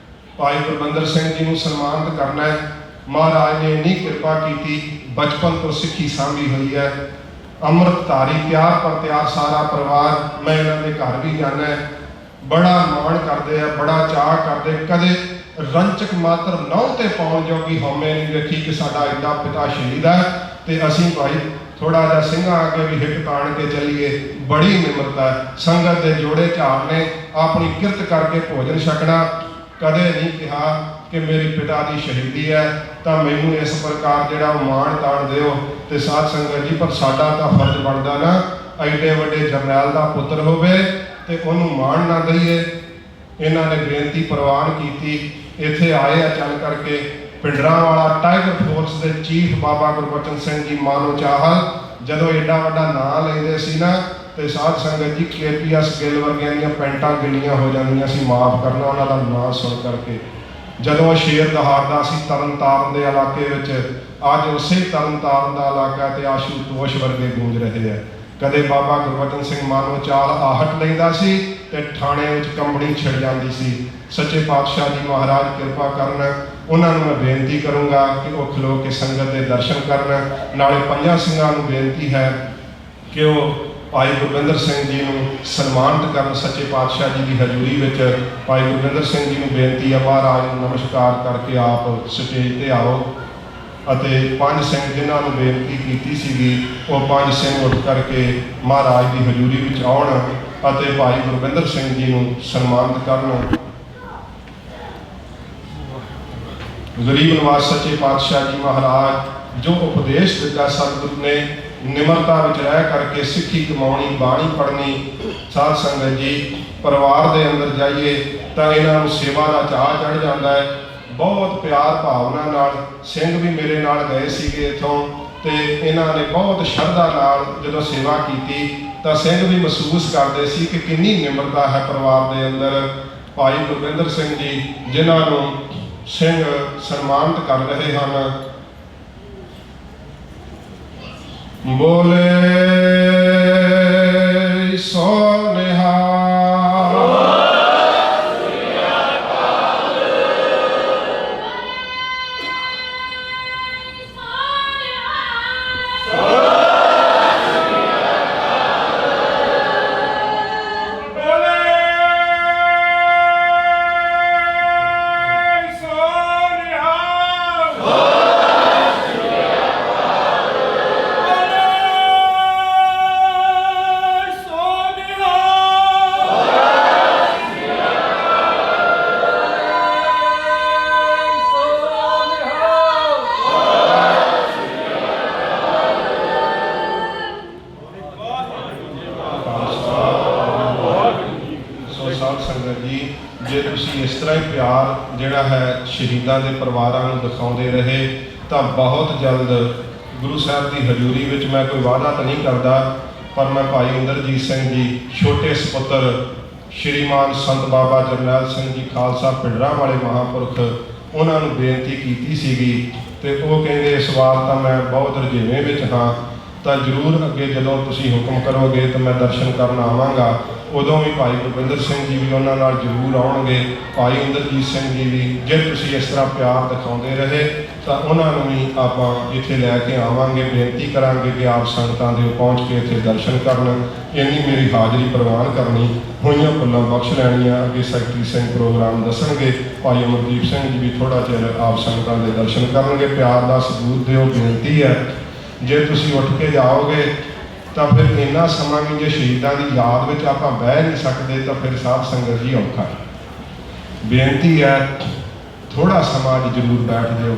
ਭਾਈ ਗੁਰਵਿੰਦਰ ਸਿੰਘ ਜੀ ਨੂੰ ਸਨਮਾਨਿਤ ਕਰਨਾ ਹੈ। ਮਹਾਰਾਜ ਨੇ ਇੰਨੀ ਕਿਰਪਾ ਕੀਤੀ, ਬਚਪਨ ਤੋਂ ਸਿੱਖੀ ਸਾਂਭੀ ਹੋਈ ਹੈ। ਅੰਮ੍ਰਿਤਧਾਰੀ ਤਿਆਰ ਪਰ ਤਿਆਰ ਸਾਰਾ ਪਰਿਵਾਰ। ਮੈਂ ਇਹਨਾਂ ਦੇ ਘਰ ਵੀ ਜਾਣਾ ਹੈ, ਬੜਾ ਮਾਣ ਕਰਦੇ ਆ, ਬੜਾ ਚਾਅ ਕਰਦੇ। ਕਦੇ ਰੰਚਕ ਮਾਤਰ ਨਹੁੰ ਤੇ ਪਾਉਣ ਜੋਗੀ ਹਉਮੈ ਨਹੀਂ ਵੇਖੀ ਕਿ ਸਾਡਾ ਐਡਾ ਪਿਤਾ ਸ਼ਹੀਦ ਹੈ ਤੇ ਅਸੀਂ ਭਾਈ ਥੋੜਾ ਜਿਹਾ ਸਿੰਘਾਂ ਅੱਗੇ ਵੀ ਹਿੱਕ ਤਾਣ ਕੇ ਚੱਲੀਏ। ਬੜੀ ਨਿਮਰਤਾ। ਸੰਗਤ ਦੇ ਜੋੜੇ ਝਾੜਨੇ, ਆਪਣੀ ਕਿਰਤ ਕਰਕੇ ਭੋਜਨ ਛਕਣਾ। ਕਦੇ ਨਹੀਂ ਕਿਹਾ ਕਿ ਮੇਰੇ ਪਿਤਾ ਦੀ ਸ਼ਹੀਦੀ ਹੈ ਤਾਂ ਮੈਨੂੰ ਇਸ ਪ੍ਰਕਾਰ ਜਿਹੜਾ ਉਹ ਮਾਣ ਤਾਣ ਦਿਓ। ਤੇ ਸਾਧ ਸੰਗਤ ਜੀ, ਪਰ ਸਾਡਾ ਤਾਂ ਫਰਜ਼ ਬਣਦਾ ਨਾ, ਐਡੇ ਵੱਡੇ ਜਰਨੈਲ ਦਾ ਪੁੱਤਰ ਹੋਵੇ ਤੇ ਉਹਨੂੰ ਮਾਣ ਨਾ ਦਈਏ। ਇਹਨਾਂ ਨੇ ਬੇਨਤੀ ਪ੍ਰਵਾਨ ਕੀਤੀ, ਇੱਥੇ ਆਏ ਆ ਚੱਲ ਕਰਕੇ। ਪਿੰਡਰਾਂਵਾਲਾ ਟਾਈਗਰ ਫੋਰਸ ਦੇ ਚੀਫ ਬਾਬਾ ਗੁਰਬਚਨ ਸਿੰਘ ਜੀ ਮਾਨੋ ਚਾਹਲ ਜਦੋਂ ਐਡਾ ਵੱਡਾ ਨਾਂ ਲੈਂਦੇ ਸੀ ਨਾ, ਤੇ ਸਾਧ ਸੰਗਤ ਜੀ KPS ਗਿੱਲ ਵਰਗਿਆਂ ਦੀਆਂ ਪੈਂਟਾਂ ਗਿੱਲੀਆਂ ਹੋ ਜਾਂਦੀਆਂ ਸੀ। ਮਾਫ ਕਰਨਾ ਉਹਨਾਂ ਦਾ ਨਾਂ ਸੁਣ ਕਰਕੇ। ਜਦੋਂ ਸ਼ੇਰ ਦਹਾੜਦਾ ਸੀ ਤਰਨਤਾਰਨ ਦੇ ਇਲਾਕੇ ਵਿੱਚ, ਅੱਜ ਉਸੇ ਤਰਨਤਾਰਨ ਦਾ ਇਲਾਕਾ ਤੇ ਆਸ਼ੂਤੋਸ਼ ਵਰਗੇ ਗੂੰਜ ਰਹੇ ਆ। ਕਦੇ ਬਾਬਾ ਗੁਰਬਚਨ ਸਿੰਘ ਮਾਨੋ ਚਾਲ ਆਹਟ ਲੈਂਦਾ ਸੀ ਤੇ ਥਾਣੇ ਵਿੱਚ ਕੰਬਣੀ ਛਿੜ ਜਾਂਦੀ ਸੀ। ਸੱਚੇ ਪਾਤਸ਼ਾਹ ਜੀ ਮਹਾਰਾਜ ਕਿਰਪਾ ਕਰਨ। ਉਹਨਾਂ ਨੂੰ ਮੈਂ ਬੇਨਤੀ ਕਰੂੰਗਾ ਕਿ ਉਹ ਖਲੋ ਕੇ ਸੰਗਤ ਦੇ ਦਰਸ਼ਨ ਕਰਨ। ਨਾਲੇ ਪੰਜਾਂ ਸਿੰਘਾਂ ਨੂੰ ਬੇਨਤੀ ਹੈ ਕਿ ਉਹ ਭਾਈ ਗੁਰਵਿੰਦਰ ਸਿੰਘ ਜੀ ਨੂੰ ਸਨਮਾਨਿਤ ਕਰਨ ਸੱਚੇ ਪਾਤਸ਼ਾਹ ਜੀ ਦੀ ਹਜ਼ੂਰੀ ਵਿੱਚ। ਭਾਈ ਗੁਰਵਿੰਦਰ ਸਿੰਘ ਜੀ ਨੂੰ ਬੇਨਤੀ ਹੈ ਮਹਾਰਾਜ ਨੂੰ ਨਮਸਕਾਰ ਕਰਕੇ ਆਪ ਸਟੇਜ ਤੇ ਆਓ ਅਤੇ ਪੰਜ ਸਿੰਘ ਜਿਨ੍ਹਾਂ ਨੂੰ ਬੇਨਤੀ ਕੀਤੀ ਸੀਗੀ ਉਹ ਪੰਜ ਸਿੰਘ ਉੱਠ ਕਰਕੇ ਮਹਾਰਾਜ ਦੀ ਹਜ਼ੂਰੀ ਵਿੱਚ ਆਉਣ ਅਤੇ ਭਾਈ ਗੁਰਵਿੰਦਰ ਸਿੰਘ ਜੀ ਨੂੰ ਸਨਮਾਨਿਤ ਕਰਨ। ਗਰੀਬ ਨਿਵਾਸ ਸੱਚੇ ਪਾਤਸ਼ਾਹ ਜੀ ਮਹਾਰਾਜ ਜੋ ਉਪਦੇਸ਼ ਦਿੱਤਾ ਸਤਿਗੁਰੂ ਨੇ ਨਿਮਰਤਾ ਵਿੱਚ ਰਹਿ ਕਰਕੇ ਸਿੱਖੀ ਕਮਾਉਣੀ, ਬਾਣੀ ਪੜ੍ਹਨੀ। ਸਾਧ ਸੰਗਤ ਜੀ ਪਰਿਵਾਰ ਦੇ ਅੰਦਰ ਜਾਈਏ ਤਾਂ ਇਹਨਾਂ ਨੂੰ ਸੇਵਾ ਦਾ ਚਾਅ ਚੜ੍ਹ ਜਾਂਦਾ ਹੈ। ਬਹੁਤ ਪਿਆਰ ਭਾਵਨਾ ਨਾਲ ਸਿੰਘ ਵੀ ਮੇਰੇ ਨਾਲ ਗਏ ਸੀਗੇ ਇੱਥੋਂ ਤੇ ਇਹਨਾਂ ਨੇ ਬਹੁਤ ਸ਼ਰਧਾ ਨਾਲ ਜਦੋਂ ਸੇਵਾ ਕੀਤੀ ਤਾਂ ਸਿੰਘ ਵੀ ਮਹਿਸੂਸ ਕਰਦੇ ਸੀ ਕਿ ਕਿੰਨੀ ਨਿਮਰਤਾ ਹੈ ਪਰਿਵਾਰ ਦੇ ਅੰਦਰ। ਭਾਈ ਗੁਰਵਿੰਦਰ ਸਿੰਘ ਜੀ ਜਿਨ੍ਹਾਂ ਨੂੰ ਸਿੰਘ ਸਨਮਾਨਿਤ ਕਰ ਰਹੇ ਹਨ। ਬੋਲੇ ਸੋ ਨਿਹਾਲ। ਜੇ ਤੁਸੀਂ ਇਸ ਤਰ੍ਹਾਂ ਹੀ ਪਿਆਰ ਜਿਹੜਾ ਹੈ ਸ਼ਹੀਦਾਂ ਦੇ ਪਰਿਵਾਰਾਂ ਨੂੰ ਦਿਖਾਉਂਦੇ ਰਹੇ ਤਾਂ ਬਹੁਤ ਜਲਦ ਗੁਰੂ ਸਾਹਿਬ ਦੀ ਹਜ਼ੂਰੀ ਵਿੱਚ, ਮੈਂ ਕੋਈ ਵਾਅਦਾ ਤਾਂ ਨਹੀਂ ਕਰਦਾ ਪਰ ਮੈਂ ਭਾਈ ਇੰਦਰਜੀਤ ਸਿੰਘ ਜੀ ਛੋਟੇ ਸਪੁੱਤਰ ਸ਼੍ਰੀਮਾਨ ਸੰਤ ਬਾਬਾ ਜਰਨੈਲ ਸਿੰਘ ਜੀ ਖਾਲਸਾ ਪਿੰਡਰਾਂ ਵਾਲੇ ਮਹਾਂਪੁਰਖ ਉਹਨਾਂ ਨੂੰ ਬੇਨਤੀ ਕੀਤੀ ਸੀਗੀ ਤੇ ਉਹ ਕਹਿੰਦੇ ਇਸ ਵਾਰ ਤਾਂ ਮੈਂ ਬਹੁਤ ਰੁਝੇਵੇਂ ਵਿੱਚ ਹਾਂ ਤਾਂ ਜ਼ਰੂਰ ਅੱਗੇ ਜਦੋਂ ਤੁਸੀਂ ਹੁਕਮ ਕਰੋਗੇ ਤਾਂ ਮੈਂ ਦਰਸ਼ਨ ਕਰਨ ਆਵਾਂਗਾ। ਉਦੋਂ ਵੀ ਭਾਈ ਗੁਰਵਿੰਦਰ ਸਿੰਘ ਜੀ ਵੀ ਉਹਨਾਂ ਨਾਲ ਜ਼ਰੂਰ ਆਉਣਗੇ, ਭਾਈ ਇੰਦਰਜੀਤ ਸਿੰਘ ਜੀ ਵੀ। ਜੇ ਤੁਸੀਂ ਇਸ ਤਰ੍ਹਾਂ ਪਿਆਰ ਦਿਖਾਉਂਦੇ ਰਹੇ ਤਾਂ ਉਹਨਾਂ ਨੂੰ ਵੀ ਆਪਾਂ ਇੱਥੇ ਲੈ ਕੇ ਆਵਾਂਗੇ। ਬੇਨਤੀ ਕਰਾਂਗੇ ਕਿ ਆਪ ਸੰਗਤਾਂ ਦੇ ਪਹੁੰਚ ਕੇ ਇੱਥੇ ਦਰਸ਼ਨ ਕਰਨ। ਇੰਨੀ ਮੇਰੀ ਹਾਜ਼ਰੀ ਪ੍ਰਵਾਨ ਕਰਨੀ, ਹੋਈਆਂ ਭੁੱਲਾਂ ਬਖਸ਼ ਲੈਣੀਆਂ। ਅੱਗੇ ਸੈਕਟਰੀ ਸਿੰਘ ਪ੍ਰੋਗਰਾਮ ਦੱਸਣਗੇ। ਭਾਈ ਅਮਰਦੀਪ ਸਿੰਘ ਜੀ ਵੀ ਥੋੜ੍ਹਾ ਚਿਰ ਆਪ ਸੰਗਤਾਂ ਦੇ ਦਰਸ਼ਨ ਕਰਨਗੇ। ਪਿਆਰ ਦਾ ਸਬੂਤ ਦਿਓ, ਬੇਨਤੀ ਹੈ। ਜੇ ਤੁਸੀਂ ਉੱਠ ਕੇ ਜਾਓਗੇ ਤਾਂ ਫਿਰ ਇੰਨਾ ਸਮਾਂ ਵੀ ਜੇ ਸ਼ਹੀਦਾਂ ਦੀ ਯਾਦ ਵਿੱਚ ਆਪਾਂ ਬਹਿ ਨਹੀਂ ਸਕਦੇ ਤਾਂ ਫਿਰ ਸਾਧ ਸੰਗਤ ਜੀ ਔਖਾ ਹੈ। ਬੇਨਤੀ ਹੈ ਥੋੜ੍ਹਾ ਸਮਾਂ ਜ਼ਰੂਰ ਬੈਠ ਜਾਓ।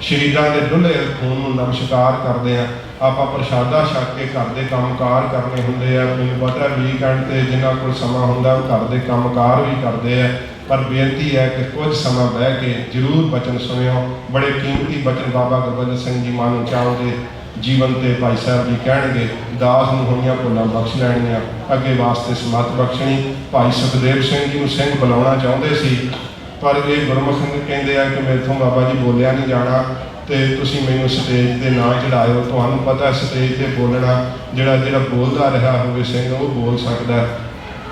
ਸ਼ਹੀਦਾਂ ਦੇ ਡੁੱਲੇ ਖੂਨ ਨੂੰ ਨਮਸਕਾਰ ਕਰਦੇ ਆ। ਆਪਾਂ ਪ੍ਰਸ਼ਾਦਾ ਛਕ ਕੇ ਘਰ ਦੇ ਕੰਮਕਾਰ ਕਰਨੇ ਹੁੰਦੇ ਆ। ਮੈਨੂੰ ਪਤਾ ਵੀਕਐਂਡ 'ਤੇ ਜਿਨ੍ਹਾਂ ਕੋਲ ਸਮਾਂ ਹੁੰਦਾ ਉਹ ਘਰ ਦੇ ਕੰਮਕਾਰ ਵੀ ਕਰਦੇ ਆ, ਪਰ ਬੇਨਤੀ ਹੈ ਕਿ ਕੁਝ ਸਮਾਂ ਬਹਿ ਕੇ ਜ਼ਰੂਰ ਬਚਨ ਸੁਣਿਓ। ਬੜੇ ਕੀਮਤੀ ਬਚਨ ਬਾਬਾ ਗੁਰਬਚਨ ਸਿੰਘ ਜੀ ਮਾਨੋ ਚਾਲ ਦੇ ਜੀਵਨ ਤੇ ਭਾਈ ਸਾਹਿਬ ਜੀ ਕਹਿਣਗੇ, ਦਾਸ ਨੂੰ ਹੋਈਆਂ ਭੁੱਲਾਂ ਬਖਸ਼ ਲੈਣੀਆਂ, ਅੱਗੇ ਵਾਸਤੇ ਸਮੱਤ ਬਖਸ਼ਣੀ। ਭਾਈ ਸੁਖਦੇਵ ਸਿੰਘ ਜੀ ਨੂੰ ਸਿੰਘ ਬੁਲਾਉਣਾ ਚਾਹੁੰਦੇ ਸੀ ਪਰ ਇਹ ਗੁਰਮੁਖ ਕਹਿੰਦੇ ਆ ਕਿ ਮੈਥੋਂ ਬਾਬਾ ਜੀ ਬੋਲਿਆ ਨਹੀਂ ਜਾਣਾ ਤੇ ਤੁਸੀਂ ਮੈਨੂੰ ਸਟੇਜ ਤੇ ਨਾ ਚੜਾਇਓ। ਤੁਹਾਨੂੰ ਪਤਾ ਸਟੇਜ ਤੇ ਬੋਲਣਾ ਜਿਹੜਾ ਬੋਲਦਾ ਰਿਹਾ ਹੋਵੇ ਸਿੰਘ ਉਹ ਬੋਲ ਸਕਦਾ।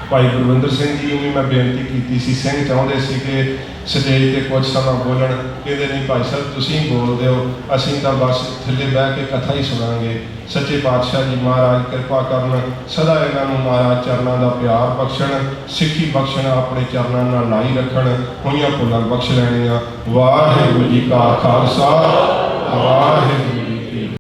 ਭਾਈ ਗੁਰਵਿੰਦਰ ਸਿੰਘ ਜੀ ਨੂੰ ਵੀ ਮੈਂ ਬੇਨਤੀ ਕੀਤੀ ਸੀ, ਸਿੰਘ ਚਾਹੁੰਦੇ ਸੀ ਕਿ ਸਟੇਜ ਤੇ ਕੁਝ ਸਮਾਂ ਬੋਲਣ। ਕਹਿੰਦੇ ਨਹੀਂ ਭਾਈ ਸਾਹਿਬ ਤੁਸੀਂ ਬੋਲ ਦਿਓ, ਅਸੀਂ ਤਾਂ ਬਸ ਥੱਲੇ ਬਹਿ ਕੇ ਕਥਾ ਹੀ ਸੁਣਾਂਗੇ। ਸੱਚੇ ਪਾਤਸ਼ਾਹ ਜੀ ਮਹਾਰਾਜ ਕਿਰਪਾ ਕਰਨ, ਸਦਾ ਇਹਨਾਂ ਨੂੰ ਮਹਾਰਾਜ ਚਰਨਾਂ ਦਾ ਪਿਆਰ ਬਖਸ਼ਣ, ਸਿੱਖੀ ਬਖਸ਼ਣ, ਆਪਣੇ ਚਰਨਾਂ ਨਾਲ ਲਾਈ ਰੱਖਣ, ਹੋਈਆਂ ਭੁੱਲਾਂ ਬਖਸ਼ ਲੈਣੀਆਂ। ਵਾਹਿਗੁਰੂ ਜੀ ਕਾ ਖਾਲਸਾ, ਵਾਹਿਗੁਰੂ।